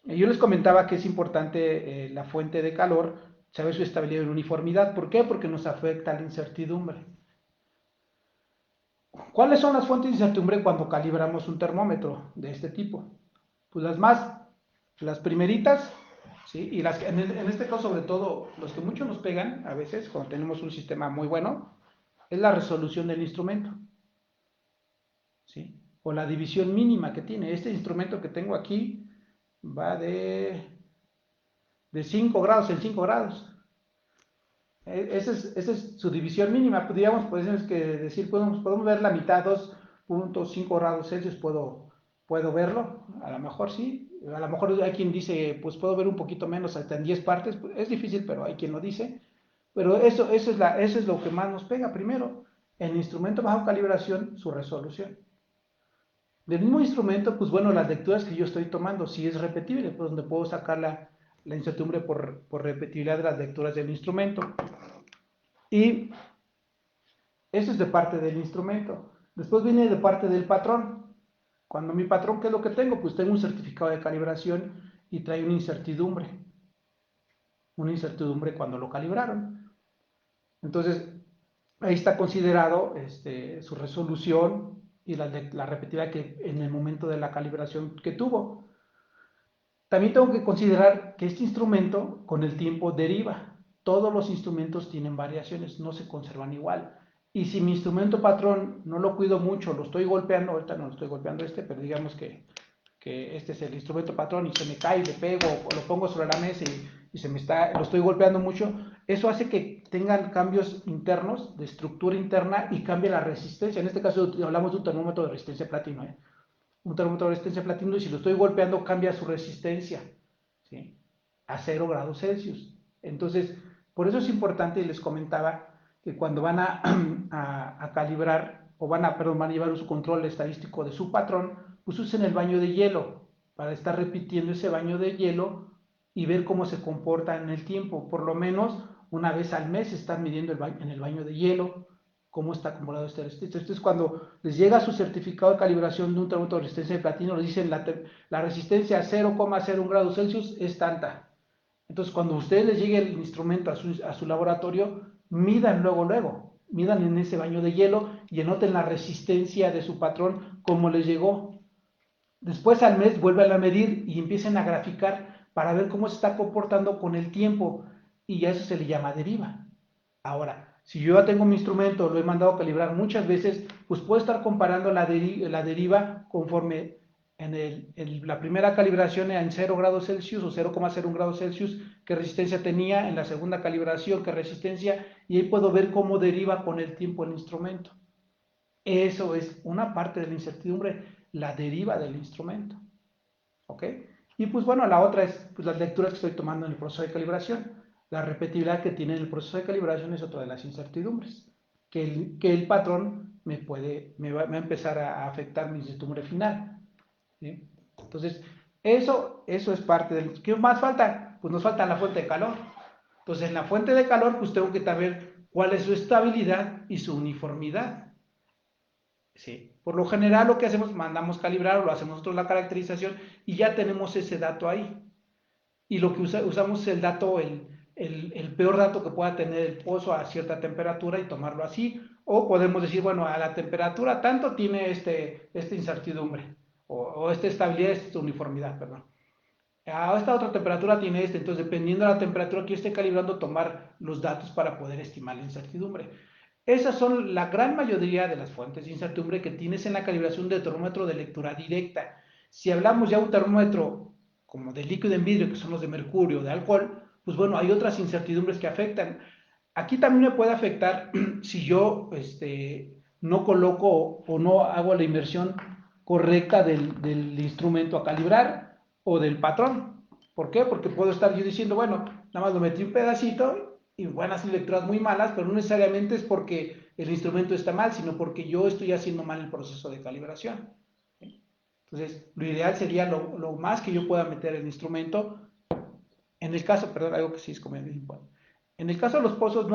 yo les comentaba que es importante la fuente de calor, saber su estabilidad y uniformidad. ¿Por qué? Porque nos afecta la incertidumbre. ¿Cuáles son las fuentes de incertidumbre cuando calibramos un termómetro de este tipo? Pues las primeritas, ¿sí? Y en este caso sobre todo, los que mucho nos pegan a veces cuando tenemos un sistema muy bueno, es la resolución del instrumento, ¿sí? O la división mínima que tiene. Este instrumento que tengo aquí va de 5 grados en 5 grados. Esa es su división mínima. Podemos decir, podemos ver la mitad, 2.5 grados Celsius, puedo verlo, a lo mejor sí, a lo mejor hay quien dice, pues puedo ver un poquito menos, hasta en 10 partes, es difícil, pero hay quien lo dice, pero eso es lo que más nos pega primero, el instrumento bajo calibración, su resolución. Del mismo instrumento, pues bueno, las lecturas que yo estoy tomando, si es repetible, pues donde puedo sacar la incertidumbre por repetibilidad de las lecturas del instrumento. Y eso es de parte del instrumento. Después viene de parte del patrón. Cuando mi patrón, ¿qué es lo que tengo? Pues tengo un certificado de calibración y trae una incertidumbre. Una incertidumbre cuando lo calibraron. Entonces, ahí está considerado su resolución y la repetida que en el momento de la calibración que tuvo. También tengo que considerar que este instrumento con el tiempo deriva. Todos los instrumentos tienen variaciones, no se conservan igual. Y si mi instrumento patrón no lo cuido mucho, lo estoy golpeando, ahorita no lo estoy golpeando pero digamos que este es el instrumento patrón y se me cae y le pego o lo pongo sobre la mesa y lo estoy golpeando mucho, eso hace que tengan cambios internos de estructura interna y cambie la resistencia. En este caso hablamos de un termómetro de resistencia platino, ¿eh? Un termómetro de resistencia platino y si lo estoy golpeando cambia su resistencia, ¿sí? A 0 grados Celsius. Entonces, por eso es importante, y les comentaba, que cuando van a calibrar o perdón, van a llevar su control estadístico de su patrón, pues usen el baño de hielo para estar repitiendo ese baño de hielo y ver cómo se comporta en el tiempo. Por lo menos una vez al mes están midiendo en el baño de hielo cómo está acumulado este resistencia. Entonces, cuando les llega su certificado de calibración de un termómetro de resistencia de platino, les dicen la resistencia a 0,01 grados Celsius es tanta. Entonces, cuando a ustedes les llegue el instrumento a su laboratorio, midan luego, midan en ese baño de hielo y anoten la resistencia de su patrón como les llegó. Después al mes vuelvan a medir y empiecen a graficar para ver cómo se está comportando con el tiempo y a eso se le llama deriva. Ahora, si yo ya tengo mi instrumento, lo he mandado a calibrar muchas veces, pues puedo estar comparando la deriva conforme la primera calibración en 0 grados Celsius o 0,01 grados Celsius, qué resistencia tenía, en la segunda calibración, qué resistencia, y ahí puedo ver cómo deriva con el tiempo el instrumento. Eso es una parte de la incertidumbre, la deriva del instrumento. ¿Ok? Y pues bueno, la otra es pues, las lecturas que estoy tomando en el proceso de calibración. La repetibilidad que tiene el proceso de calibración es otra de las incertidumbres. Que el patrón me va a empezar a afectar mi incertidumbre final. ¿Sí? Entonces, eso es parte del... ¿Qué más falta? Pues nos falta la fuente de calor. Entonces, en la fuente de calor, pues tengo que saber cuál es su estabilidad y su uniformidad. Sí. Por lo general lo que hacemos, mandamos calibrar o lo hacemos nosotros la caracterización y ya tenemos ese dato ahí. Y lo que usamos es el dato, el peor dato que pueda tener el pozo a cierta temperatura y tomarlo así. O podemos decir, bueno, a la temperatura tanto tiene esta incertidumbre o esta estabilidad, esta uniformidad, perdón. A esta otra temperatura tiene entonces dependiendo de la temperatura que yo esté calibrando, tomar los datos para poder estimar la incertidumbre. Esas son la gran mayoría de las fuentes de incertidumbre que tienes en la calibración de termómetro de lectura directa. Si hablamos ya de un termómetro como de líquido en vidrio, que son los de mercurio, de alcohol, pues bueno, hay otras incertidumbres que afectan. Aquí también me puede afectar si yo no coloco o no hago la inversión correcta del instrumento a calibrar o del patrón. ¿Por qué? Porque puedo estar yo diciendo, bueno, nada más lo metí un pedacito y van a ser lecturas muy malas, pero no necesariamente es porque el instrumento está mal, sino porque yo estoy haciendo mal el proceso de calibración. Entonces, lo ideal sería lo más que yo pueda meter el instrumento. En el caso, perdón, algo que sí es como en el caso de los pozos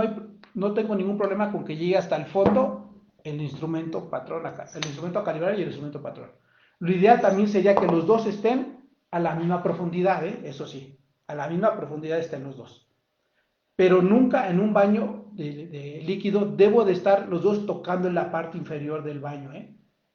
no tengo ningún problema con que llegue hasta el fondo el instrumento patrón, el instrumento a calibrar y el instrumento patrón. Lo ideal también sería que los dos estén a la misma profundidad, eso sí, a la misma profundidad estén los dos. Pero nunca en un baño de líquido debo de estar los dos tocando en la parte inferior del baño,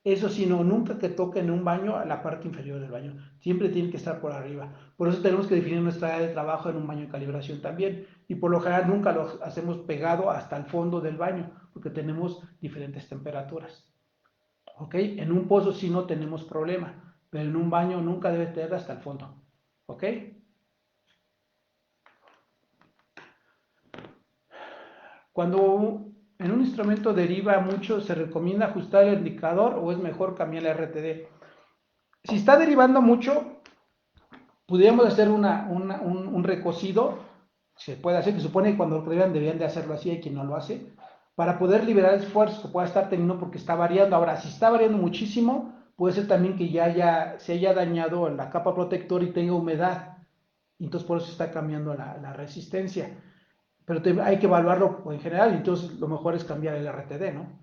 Eso sí, no, nunca que toquen en un baño a la parte inferior del baño. Siempre tienen que estar por arriba. Por eso tenemos que definir nuestra área de trabajo en un baño de calibración también. Y por lo general nunca lo hacemos pegado hasta el fondo del baño, porque tenemos diferentes temperaturas. ¿Ok? En un pozo sí no tenemos problema, pero en un baño nunca debe tener hasta el fondo. ¿Ok? Cuando en un instrumento deriva mucho, ¿se recomienda ajustar el indicador o es mejor cambiar el RTD? Si está derivando mucho, pudiéramos hacer un recocido, se puede hacer, que supone que cuando lo derivan deberían de hacerlo así, hay quien no lo hace, para poder liberar esfuerzos que pueda estar teniendo porque está variando. Ahora, si está variando muchísimo, puede ser también que se haya dañado la capa protectora y tenga humedad, entonces por eso está cambiando la resistencia. Pero hay que evaluarlo en general, entonces lo mejor es cambiar el RTD, ¿no?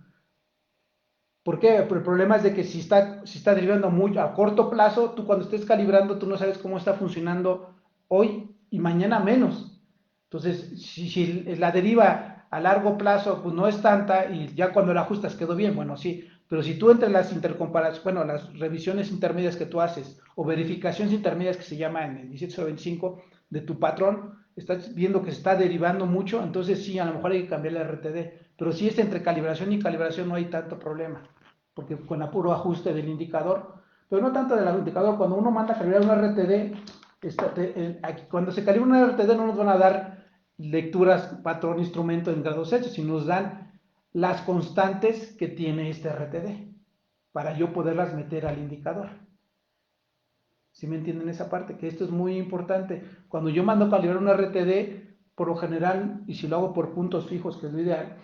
¿Por qué? Pero el problema es de que si está derivando muy a corto plazo, tú cuando estés calibrando, tú no sabes cómo está funcionando hoy y mañana menos. Entonces, si la deriva a largo plazo pues no es tanta y ya cuando la ajustas quedó bien, bueno, sí. Pero si tú entre las intercomparaciones, bueno, las revisiones intermedias que tú haces o verificaciones intermedias que se llama en el 1825 de tu patrón, estás viendo que se está derivando mucho, entonces sí, a lo mejor hay que cambiar el RTD. Pero si es entre calibración y calibración no hay tanto problema, porque con el puro ajuste del indicador, pero no tanto del indicador, cuando uno manda a calibrar un RTD, cuando se calibra un RTD no nos van a dar lecturas patrón instrumento en grados Celsius, sino nos dan las constantes que tiene este RTD, para yo poderlas meter al indicador. ¿Sí me entienden esa parte? Que esto es muy importante. Cuando yo mando a calibrar un RTD, por lo general, y si lo hago por puntos fijos, que es lo ideal,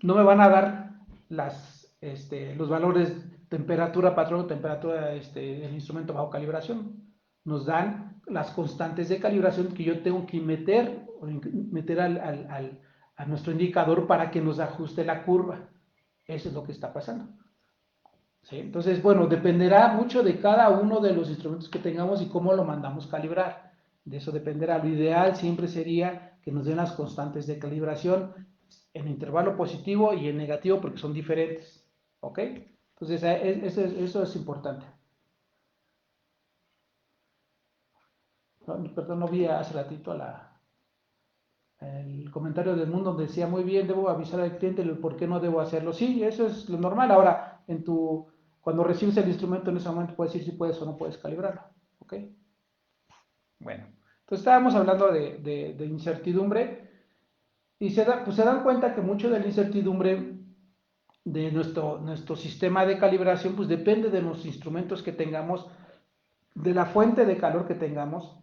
no me van a dar los valores temperatura patrón, temperatura del instrumento bajo calibración. Nos dan las constantes de calibración que yo tengo que meter a nuestro indicador para que nos ajuste la curva. Eso es lo que está pasando. ¿Sí? Entonces, bueno, dependerá mucho de cada uno de los instrumentos que tengamos y cómo lo mandamos calibrar. De eso dependerá. Lo ideal siempre sería que nos den las constantes de calibración en intervalo positivo y en negativo porque son diferentes. ¿Ok? Entonces, eso es importante. Perdón, no vi hace ratito el comentario del mundo donde decía, muy bien, debo avisar al cliente el por qué no debo hacerlo. Sí, eso es lo normal. Ahora, cuando recibes el instrumento en ese momento puedes decir si puedes o no puedes calibrarlo. ¿Ok? Bueno, entonces estábamos hablando de incertidumbre y pues se dan cuenta que mucho de la incertidumbre de nuestro sistema de calibración pues depende de los instrumentos que tengamos, de la fuente de calor que tengamos.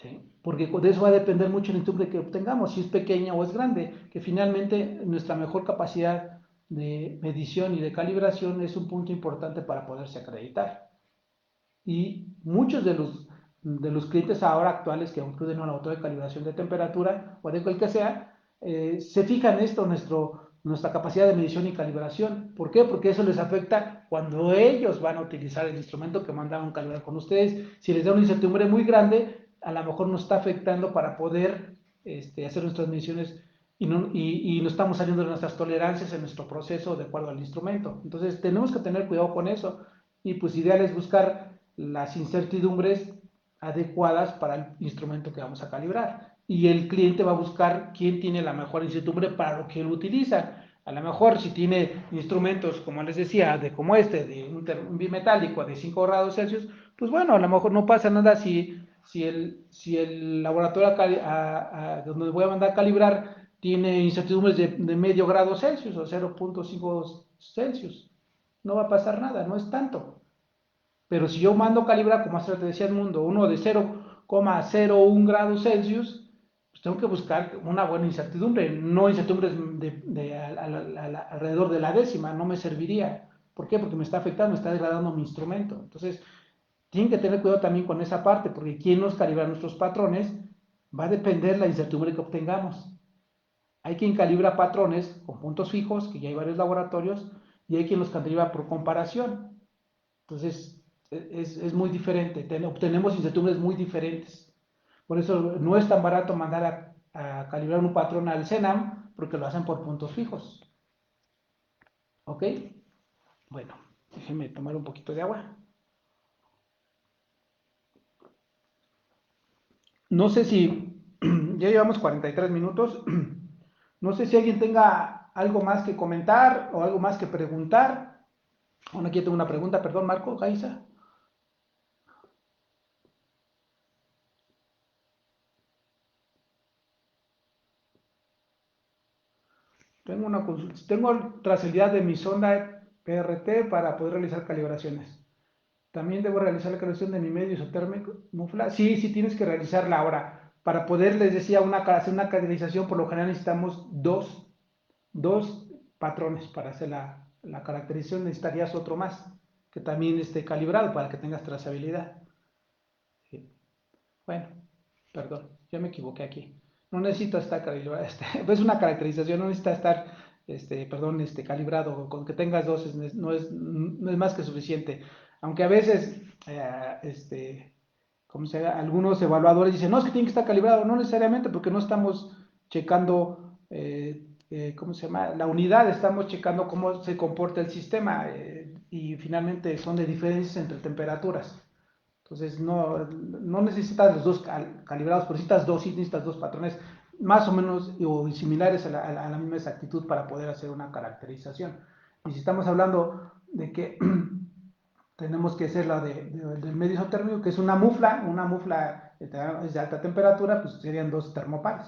¿Sí? Porque de eso va a depender mucho el instrumento que obtengamos, si es pequeña o es grande, que finalmente nuestra mejor capacidad de medición y de calibración es un punto importante para poderse acreditar. Y muchos de los clientes ahora actuales que acuden a un auto de calibración de temperatura o de cualquier que sea, se fijan en esto, nuestra capacidad de medición y calibración. ¿Por qué? Porque eso les afecta cuando ellos van a utilizar el instrumento que mandaron calibrar con ustedes. Si les da una incertidumbre muy grande, a lo mejor nos está afectando para poder hacer nuestras mediciones y no estamos saliendo de nuestras tolerancias en nuestro proceso de acuerdo al instrumento. Entonces tenemos que tener cuidado con eso y pues ideal es buscar las incertidumbres adecuadas para el instrumento que vamos a calibrar. Y el cliente va a buscar quién tiene la mejor incertidumbre para lo que él utiliza. A lo mejor si tiene instrumentos, como les decía, como de un bimetálico de 5 grados Celsius, pues bueno, a lo mejor no pasa nada si el laboratorio donde voy a mandar a calibrar tiene incertidumbres de medio grado Celsius o 0.5 Celsius. No va a pasar nada, no es tanto. Pero si yo mando calibrar, como hace te decía el mundo, uno de 0,01 grados Celsius, pues tengo que buscar una buena incertidumbre, no incertidumbres alrededor de la décima, no me serviría. ¿Por qué? Porque me está afectando, me está degradando mi instrumento. Entonces, tienen que tener cuidado también con esa parte, porque quien nos calibra nuestros patrones va a depender la incertidumbre que obtengamos. Hay quien calibra patrones con puntos fijos, que ya hay varios laboratorios, y hay quien los calibra por comparación. Entonces, es muy diferente, obtenemos incertidumbres muy diferentes. Por eso no es tan barato mandar a calibrar un patrón al CENAM, porque lo hacen por puntos fijos. ¿Ok? Bueno, déjenme tomar un poquito de agua. No sé si ya llevamos 43 minutos. No sé si alguien tenga algo más que comentar o algo más que preguntar. Bueno, aquí tengo una pregunta, perdón, Marco, Gaisa. Tengo trazabilidad de mi sonda PRT para poder realizar calibraciones. También debo realizar la calibración de mi medio isotérmico, mufla. Sí, sí tienes que realizarla ahora. Para poder, les decía, hacer una caracterización, por lo general necesitamos dos patrones para hacer la caracterización. Necesitarías otro más, que también esté calibrado para que tengas trazabilidad. Sí. Bueno, perdón, ya me equivoqué aquí. No necesita estar calibrado, es una caracterización, no necesita estar, calibrado. Con que tengas dos no es más que suficiente. Aunque a veces, algunos evaluadores dicen, no, es que tiene que estar calibrado. No necesariamente, porque no estamos checando, ¿cómo se llama? La unidad, estamos checando cómo se comporta el sistema y finalmente son de diferencias entre temperaturas. Entonces, no necesitas los dos calibrados, pero necesitas dos, sí necesitas dos patrones más o menos o similares a la misma exactitud para poder hacer una caracterización. Y si estamos hablando de que tenemos que hacer del medio isotérmico, que es una mufla es de alta temperatura, pues serían dos termopares.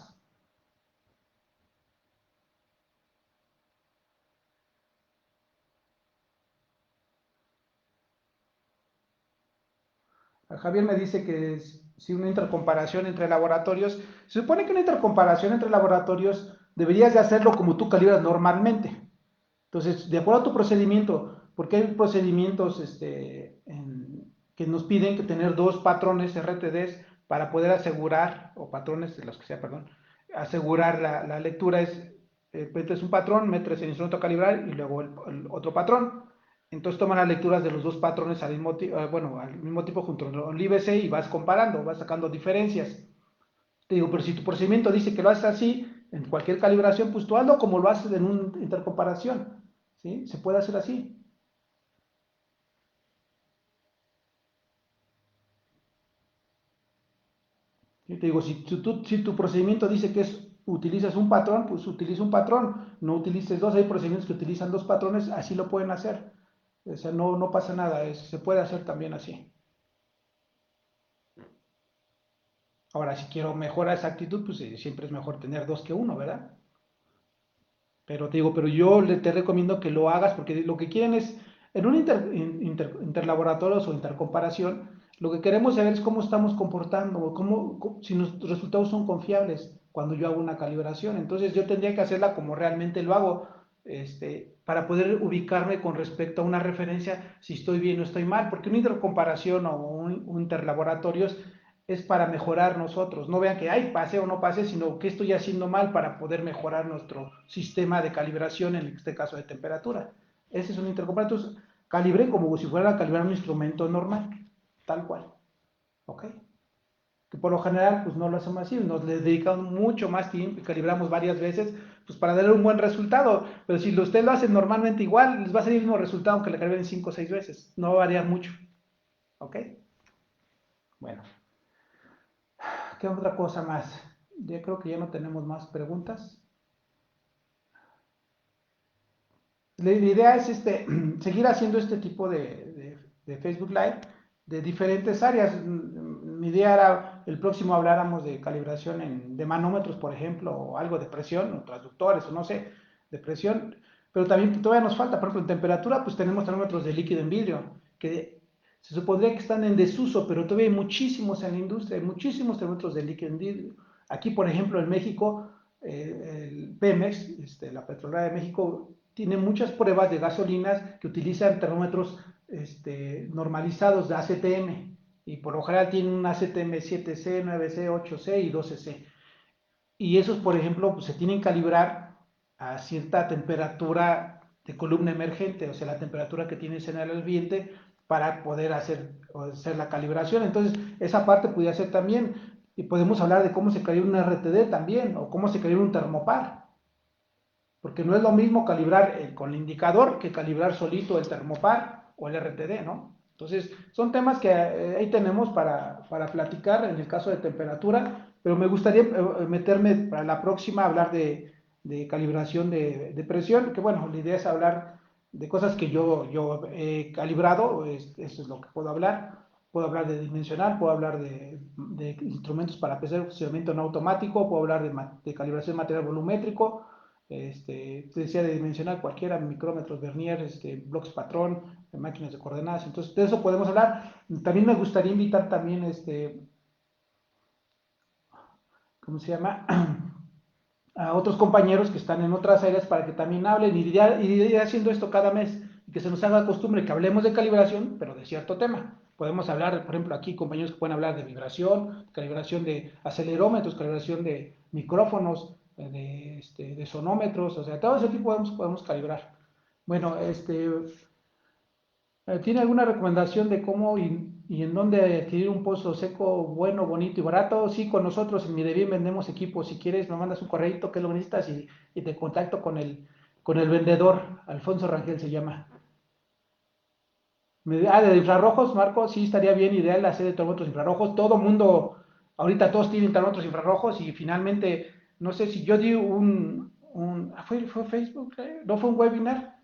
Javier me dice que si una intercomparación entre laboratorios, se supone que una intercomparación entre laboratorios deberías de hacerlo como tú calibras normalmente. Entonces, de acuerdo a tu procedimiento, porque hay procedimientos que nos piden que tener dos patrones RTDs para poder asegurar, o patrones de los que sea, perdón, asegurar la lectura metes un patrón, metes el instrumento a calibrar y luego el otro patrón. Entonces toman las lecturas de los dos patrones al mismo tiempo junto al IBC y vas comparando, vas sacando diferencias. Te digo, pero si tu procedimiento dice que lo haces así, en cualquier calibración, pues tú hazlo como lo haces en una intercomparación. ¿Sí? Se puede hacer así. Yo te digo, si tu procedimiento dice que utilizas un patrón, pues utiliza un patrón, no utilices dos. Hay procedimientos que utilizan dos patrones, así lo pueden hacer. O sea, no pasa nada, se puede hacer también así. Ahora, si quiero mejorar esa actitud, pues siempre es mejor tener dos que uno, ¿verdad? Pero te digo, pero te recomiendo que lo hagas porque lo que quieren es, en un interlaboratorios o intercomparación, lo que queremos saber es cómo estamos comportando, si nuestros resultados son confiables cuando yo hago una calibración. Entonces yo tendría que hacerla como realmente lo hago, para poder ubicarme con respecto a una referencia si estoy bien o estoy mal, porque una intercomparación o un interlaboratorios es para mejorar nosotros. No vean que, ay, pase o no pase, sino que estoy haciendo mal para poder mejorar nuestro sistema de calibración, en este caso de temperatura. Ese es un intercomparator. Entonces, calibré como si fuera a calibrar un instrumento normal, tal cual. ¿Ok? Que por lo general, pues no lo hacemos así, nos le dedicamos mucho más tiempo y calibramos varias veces, pues para darle un buen resultado. Pero si usted lo hace normalmente igual, les va a salir el mismo resultado aunque le calibren 5 o 6 veces. No va a variar mucho. ¿Ok? Bueno. ¿Qué otra cosa más? Yo creo que ya no tenemos más preguntas. La idea es seguir haciendo este tipo de Facebook Live de diferentes áreas. Mi idea era el próximo habláramos de calibración de manómetros, por ejemplo, o algo de presión, o transductores, o no sé, de presión. Pero también todavía nos falta, por ejemplo, en temperatura, pues tenemos termómetros de líquido en vidrio, que se supondría que están en desuso, pero todavía hay muchísimos en la industria, hay muchísimos termómetros de líquido en vidrio. Aquí, por ejemplo, en México, el Pemex, la Petrolera de México, tiene muchas pruebas de gasolinas que utilizan termómetros normalizados de ACTM y por lo general tienen un ACTM 7C, 9C, 8C y 12C. Y esos, por ejemplo, pues, se tienen que calibrar a cierta temperatura de columna emergente, o sea, la temperatura que tienes en el ambiente para poder hacer la calibración. Entonces, esa parte podría ser también, y podemos hablar de cómo se calibra un RTD también, o cómo se calibra un termopar, porque no es lo mismo calibrar con el indicador que calibrar solito el termopar o el RTD, ¿no? Entonces, son temas que ahí tenemos para platicar en el caso de temperatura, pero me gustaría meterme para la próxima a hablar de calibración de presión, que bueno, la idea es hablar de cosas que yo he calibrado, eso es lo que puedo hablar. Puedo hablar de dimensional, puedo hablar de instrumentos para hacer funcionamiento no automático, puedo hablar de calibración de material volumétrico, te decía de dimensionar cualquiera, micrómetros, vernier, bloques patrón, máquinas de coordenadas. Entonces, de eso podemos hablar. También me gustaría invitar también, ¿cómo se llama? A otros compañeros que están en otras áreas para que también hablen y ir haciendo esto cada mes y que se nos haga costumbre que hablemos de calibración, pero de cierto tema. Podemos hablar, por ejemplo, aquí compañeros que pueden hablar de vibración, calibración de acelerómetros, calibración de micrófonos, de sonómetros, o sea, todo ese tipo podemos calibrar. Bueno, ¿tiene alguna recomendación de cómo y en dónde adquirir un pozo seco bueno, bonito y barato? Sí, con nosotros en Midevien vendemos equipos. Si quieres, me mandas un correíto, qué lo necesitas y te contacto con el vendedor. Alfonso Rangel se llama. De infrarrojos, Marco, sí estaría bien, ideal hacer de termómetros infrarrojos. Todo mundo, ahorita todos tienen termómetros infrarrojos y finalmente, no sé si yo di fue Facebook, no fue un webinar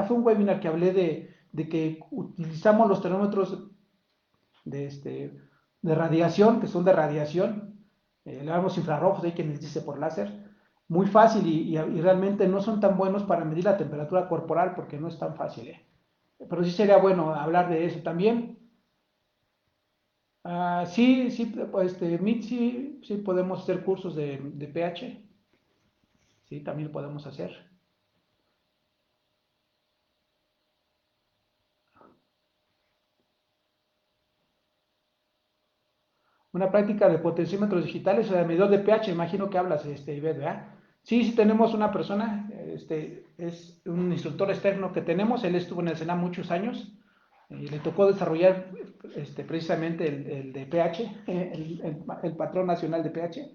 fue un webinar que hablé de que utilizamos los termómetros de, de radiación, que son de radiación, le damos infrarrojos, hay quien les dice por láser, muy fácil y realmente no son tan buenos para medir la temperatura corporal porque no es tan fácil, ¿eh? Pero sí sería bueno hablar de eso también. Sí, sí, pues MIT sí, sí podemos hacer cursos de pH, sí, también lo podemos hacer. Una práctica de potenciómetros digitales o de medidor de pH, imagino que hablas, Ivette, ¿verdad? Sí, sí tenemos una persona, es un instructor externo que tenemos, él estuvo en el SENA muchos años y le tocó desarrollar precisamente el de pH, el patrón nacional de pH.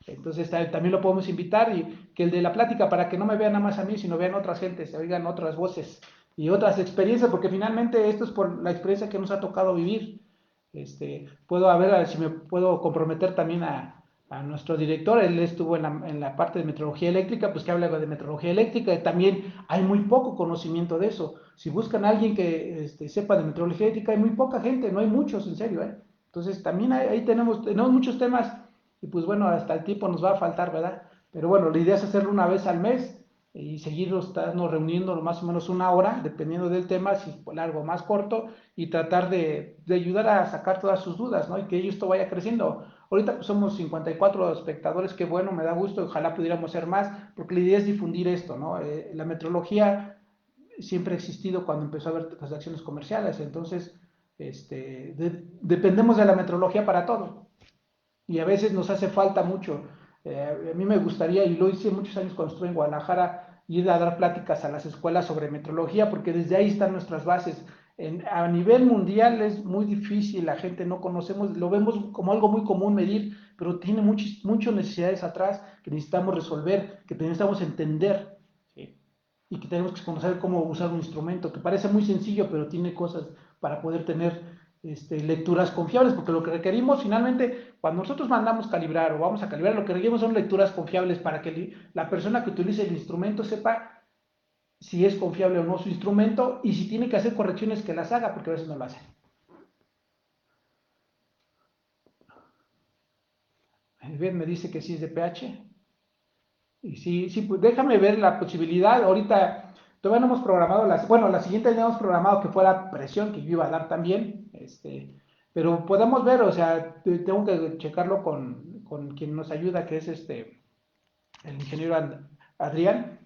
Entonces también lo podemos invitar y que el de la plática para que no me vean nada más a mí, sino vean otras gentes, se oigan otras voces y otras experiencias, porque finalmente esto es por la experiencia que nos ha tocado vivir. Puedo a ver si me puedo comprometer también a nuestro director, él estuvo en la parte de metrología eléctrica, pues que habla de metrología eléctrica, y también hay muy poco conocimiento de eso. Si buscan a alguien que sepa de metrología eléctrica, hay muy poca gente, no hay muchos, en serio, ¿eh? Entonces también ahí tenemos muchos temas, y pues bueno, hasta el tiempo nos va a faltar, ¿verdad? Pero bueno, la idea es hacerlo una vez al mes, y seguirnos reuniendo más o menos una hora, dependiendo del tema, si es largo o más corto, y tratar de ayudar a sacar todas sus dudas, ¿no? Y que esto vaya creciendo. Ahorita pues, somos 54 espectadores, qué bueno, me da gusto, ojalá pudiéramos ser más, porque la idea es difundir esto, ¿no? La metrología siempre ha existido cuando empezó a haber transacciones comerciales, entonces dependemos de la metrología para todo, y a veces nos hace falta mucho. A mí me gustaría, y lo hice muchos años cuando estuve en Guadalajara, ir a dar pláticas a las escuelas sobre metrología, porque desde ahí están nuestras bases. A nivel mundial es muy difícil, la gente no conocemos, lo vemos como algo muy común medir, pero tiene muchas necesidades atrás que necesitamos resolver, que necesitamos entender, ¿sí? Y que tenemos que conocer cómo usar un instrumento, que parece muy sencillo, pero tiene cosas para poder tener lecturas confiables, porque lo que requerimos finalmente, cuando nosotros mandamos calibrar o vamos a calibrar, lo que requerimos son lecturas confiables para que la persona que utilice el instrumento sepa si es confiable o no su instrumento y si tiene que hacer correcciones que las haga, porque a veces no lo hacen. Bien, me dice que sí es de pH. Y sí, sí, pues déjame ver la posibilidad. Ahorita todavía no hemos programado bueno, la siguiente ya hemos programado que fuera presión, que yo iba a dar también, pero podemos ver, o sea, tengo que checarlo con quien nos ayuda, que es el ingeniero Adrián.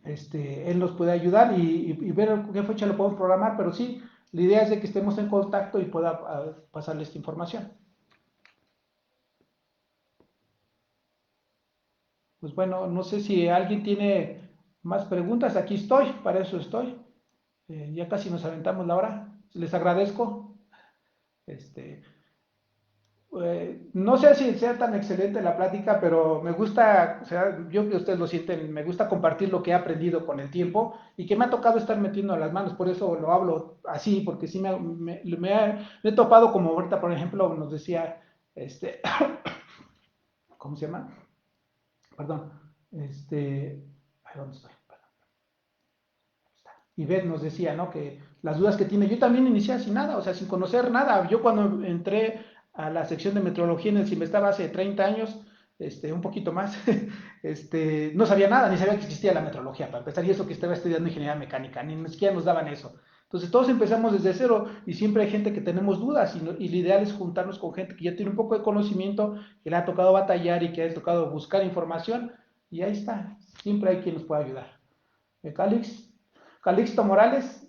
Él nos puede ayudar y ver qué fecha lo podemos programar, pero sí, la idea es de que estemos en contacto y pueda pasarle esta información. Pues bueno, no sé si alguien tiene más preguntas, aquí estoy, para eso estoy. Ya casi nos aventamos la hora. Les agradezco. Este, no sé si sea tan excelente la plática, pero me gusta, o sea, yo que ustedes lo sienten, me gusta compartir lo que he aprendido con el tiempo y que me ha tocado estar metiendo las manos, por eso lo hablo así, porque sí me he topado como ahorita, por ejemplo, nos decía, ¿cómo se llama? Perdón, ¿dónde estoy? Y Beth nos decía, ¿no? Que las dudas que tiene, yo también inicié sin nada, o sea, sin conocer nada. Yo cuando entré a la sección de metrología en el CIMESTAB hace 30 años, un poquito más, no sabía nada, ni sabía que existía la metrología, para empezar, y eso que estaba estudiando ingeniería mecánica, ni siquiera nos daban eso. Entonces todos empezamos desde cero y siempre hay gente que tenemos dudas y lo ideal es juntarnos con gente que ya tiene un poco de conocimiento, que le ha tocado batallar y que le ha tocado buscar información y ahí está, siempre hay quien nos pueda ayudar. Calix, Calixto Morales,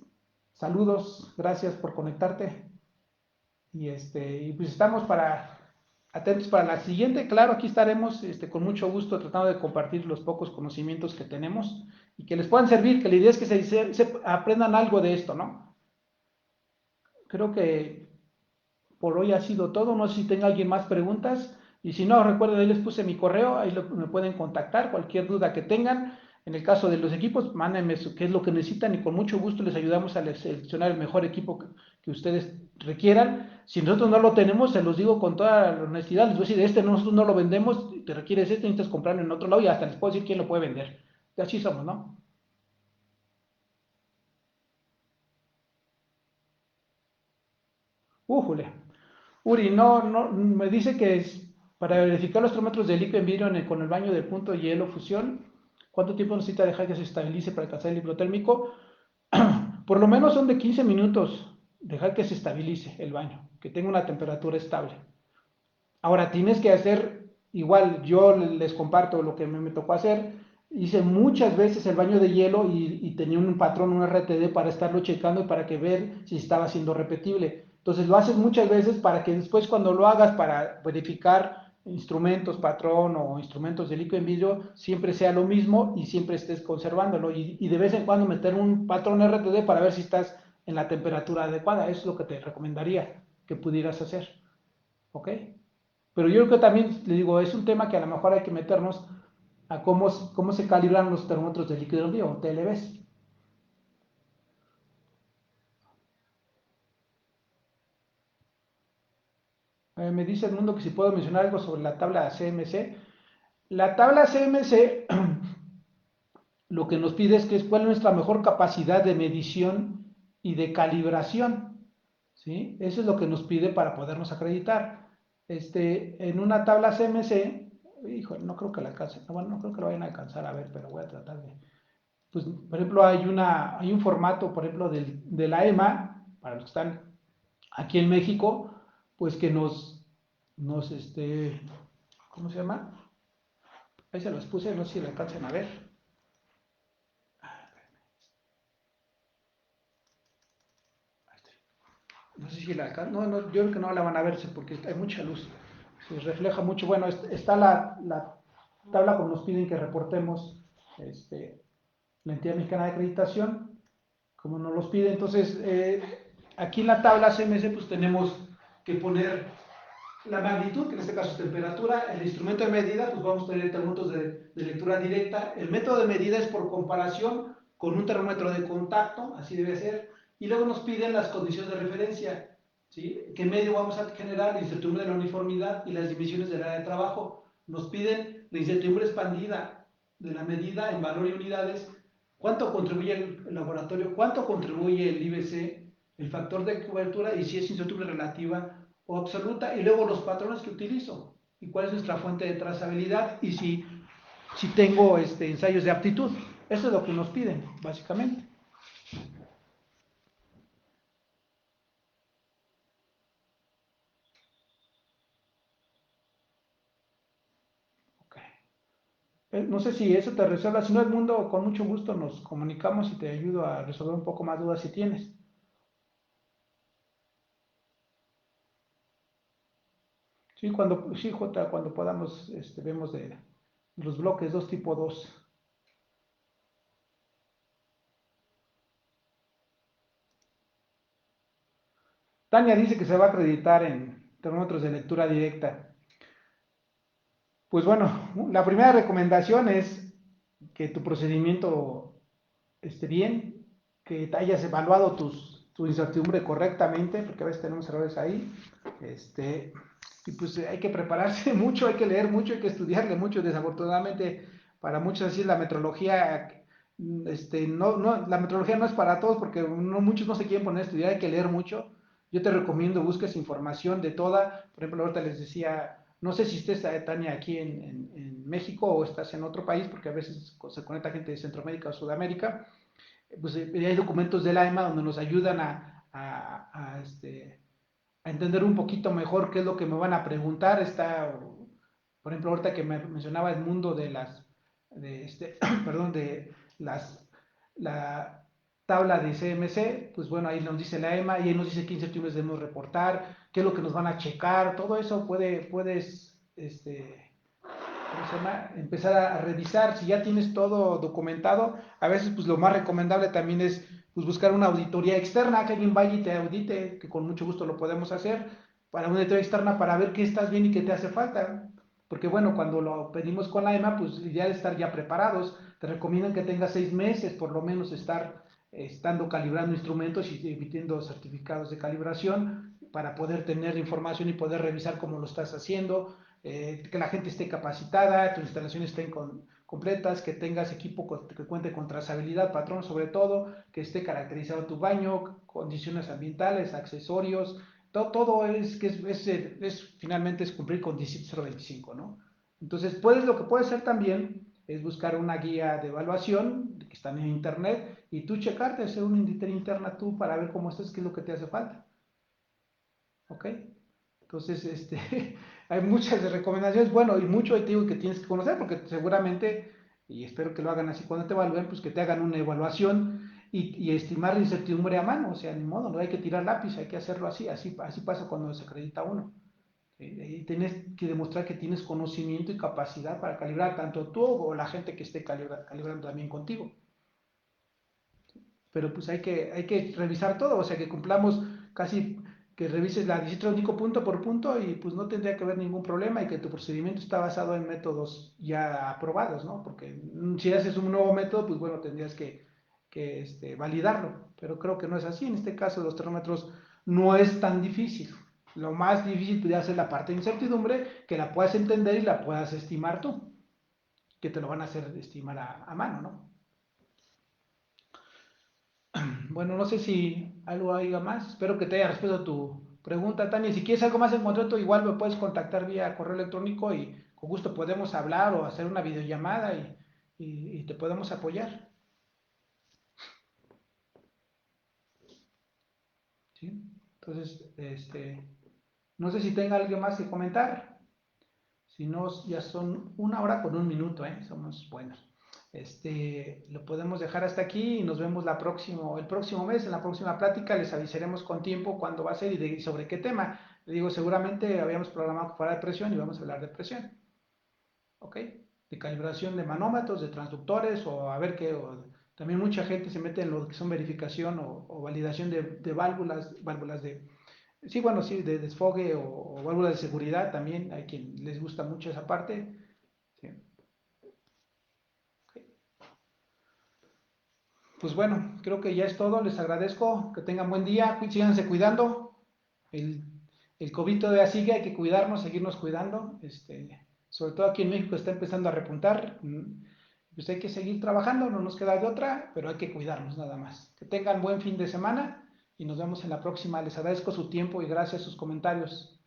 saludos, gracias por conectarte. Y pues estamos atentos para la siguiente. Claro, aquí estaremos con mucho gusto tratando de compartir los pocos conocimientos que tenemos y que les puedan servir, que la idea es que se aprendan algo de esto, ¿no? Creo que por hoy ha sido todo. No sé si tenga alguien más preguntas. Y si no, recuerden, ahí les puse mi correo, ahí me pueden contactar, cualquier duda que tengan. En el caso de los equipos, mándenme qué es lo que necesitan y con mucho gusto les ayudamos a seleccionar el mejor equipo que ustedes requieran. Si nosotros no lo tenemos, se los digo con toda la honestidad, les voy a decir, nosotros no lo vendemos, te requieres necesitas comprarlo en otro lado y hasta les puedo decir quién lo puede vender. Y así somos, ¿no? Újule. Uri, no, me dice que es para verificar los termómetros de líquido en vidrio con el baño de punto hielo fusión, ¿cuánto tiempo necesita dejar que se estabilice para alcanzar el equilibrio térmico? Por lo menos son de 15 minutos, dejar que se estabilice el baño, que tenga una temperatura estable. Ahora, tienes que hacer, igual yo les comparto lo que me tocó hacer, hice muchas veces el baño de hielo y tenía un patrón, un RTD para estarlo checando y para que ver si estaba siendo repetible. Entonces lo haces muchas veces para que después cuando lo hagas para verificar instrumentos, patrón o instrumentos de líquido en vidrio, siempre sea lo mismo y siempre estés conservándolo. Y de vez en cuando meter un patrón RTD para ver si estás en la temperatura adecuada. Eso es lo que te recomendaría que pudieras hacer. ¿Ok? Pero yo creo que también, le digo, es un tema que a lo mejor hay que meternos a cómo se calibran los termómetros de líquido en vivo, TLVs. Me dice el mundo que si puedo mencionar algo sobre la tabla CMC. La tabla CMC lo que nos pide es que cuál es nuestra mejor capacidad de medición y de calibración. ¿Sí? Eso es lo que nos pide para podernos acreditar. En una tabla CMC, hijo, no creo que la alcance, bueno, no creo que lo vayan a alcanzar a ver, pero voy a tratar de, pues, por ejemplo, hay un formato, por ejemplo, de la EMA, para los que están aquí en México, pues que ¿cómo se llama? Ahí se los puse, no sé si lo alcanzan a ver. No sé si la alcanzan, no, yo creo que no la van a verse porque hay mucha luz, se refleja mucho. Bueno, está la tabla como nos piden que reportemos la entidad mexicana de acreditación, como nos los pide. Entonces, aquí en la tabla CMS pues tenemos que poner la magnitud, que en este caso es temperatura, el instrumento de medida, pues vamos a tener termómetros de lectura directa. El método de medida es por comparación con un termómetro de contacto, así debe ser. Y luego nos piden las condiciones de referencia, ¿sí? ¿Qué medio vamos a generar? La incertidumbre de la uniformidad y las divisiones del área de trabajo. Nos piden la incertidumbre expandida de la medida en valor y unidades. ¿Cuánto contribuye el laboratorio? ¿Cuánto contribuye el IBC? El factor de cobertura y si es incertidumbre relativa o absoluta, y luego los patrones que utilizo y cuál es nuestra fuente de trazabilidad y si tengo ensayos de aptitud. Eso es lo que nos piden, básicamente. Okay. No sé si eso te resuelva, si no, el mundo, con mucho gusto nos comunicamos y te ayudo a resolver un poco más dudas si tienes. Sí, J, cuando podamos, vemos de los bloques 2 tipo 2. Tania dice que se va a acreditar en termómetros de lectura directa. Pues bueno, la primera recomendación es que tu procedimiento esté bien, que te hayas evaluado tu incertidumbre correctamente, porque a veces tenemos errores ahí. Y pues hay que prepararse mucho, hay que leer mucho, hay que estudiarle mucho. Desafortunadamente, para muchos así la metrología, la metrología no es para todos porque muchos no se quieren poner a estudiar, hay que leer mucho. Yo te recomiendo busques información de toda. Por ejemplo, ahorita les decía, no sé si estés, Tania, aquí en México o estás en otro país, porque a veces se conecta gente de Centroamérica o Sudamérica. Pues hay documentos de la EMA donde nos ayudan a entender un poquito mejor qué es lo que me van a preguntar. Por ejemplo, ahorita que me mencionaba el mundo perdón, de la tabla de CMC, pues bueno, ahí nos dice la EMA y ahí nos dice qué incertidumbres debemos reportar, qué es lo que nos van a checar, todo eso puedes, ¿cómo se llama? Empezar a revisar. Si ya tienes todo documentado, a veces pues lo más recomendable también es pues buscar una auditoría externa, que alguien vaya y te audite, que con mucho gusto lo podemos hacer, para una auditoría externa para ver qué estás bien y qué te hace falta. Porque bueno, cuando lo pedimos con la EMA, pues ya de estar ya preparados, te recomiendan que tengas 6 meses por lo menos estar estando calibrando instrumentos y emitiendo certificados de calibración para poder tener información y poder revisar cómo lo estás haciendo, que la gente esté capacitada, tus instalaciones estén completas, que tengas equipo que cuente con trazabilidad, patrón sobre todo, que esté caracterizado tu baño, condiciones ambientales, accesorios, todo es que finalmente es cumplir con 17025, ¿no? Entonces, lo que puedes hacer también es buscar una guía de evaluación que están en internet y tú checarte, hacer una auditoría interna tú para ver cómo estás, qué es lo que te hace falta. ¿Ok? Entonces, hay muchas recomendaciones, bueno, y mucho te digo que tienes que conocer, porque seguramente, y espero que lo hagan así cuando te evalúen, pues que te hagan una evaluación y estimar la incertidumbre a mano, o sea, ni modo, no hay que tirar lápiz, hay que hacerlo así pasa cuando se acredita uno. Y tienes que demostrar que tienes conocimiento y capacidad para calibrar tanto tú o la gente que esté calibrando también contigo. Pero pues hay que revisar todo, o sea, que cumplamos casi, que revises la registro único punto por punto y pues no tendría que haber ningún problema y que tu procedimiento está basado en métodos ya aprobados, ¿no? Porque si haces un nuevo método, pues bueno, tendrías que validarlo, pero creo que no es así. En este caso, los termómetros no es tan difícil. Lo más difícil podría ser la parte de incertidumbre, que la puedas entender y la puedas estimar tú, que te lo van a hacer estimar a mano, ¿no? Bueno, no sé si algo haya más. Espero que te haya respondido tu pregunta, Tania. Si quieres algo más en concreto, igual me puedes contactar vía correo electrónico y con gusto podemos hablar o hacer una videollamada y te podemos apoyar. ¿Sí? Entonces, no sé si tenga algo más que comentar. Si no, ya son 1 hora con 1 minuto, ¿eh? Somos buenos. Lo podemos dejar hasta aquí y nos vemos el próximo mes, en la próxima plática. Les avisaremos con tiempo cuándo va a ser y sobre qué tema. Le digo, seguramente habíamos programado que fuera de presión y vamos a hablar de presión. ¿Ok? De calibración de manómetros, de transductores o a ver qué. También mucha gente se mete en lo que son verificación o validación de válvulas de, sí, bueno, sí, de desfogue o válvulas de seguridad también. Hay quien les gusta mucho esa parte. Sí. Ok. Pues bueno, creo que ya es todo. Les agradezco. Que tengan buen día. Síganse cuidando. El, el COVID todavía sigue. Hay que cuidarnos, seguirnos cuidando. Sobre todo aquí en México está empezando a repuntar. Pues hay que seguir trabajando. No nos queda de otra, pero hay que cuidarnos nada más. Que tengan buen fin de semana y nos vemos en la próxima. Les agradezco su tiempo y gracias a sus comentarios.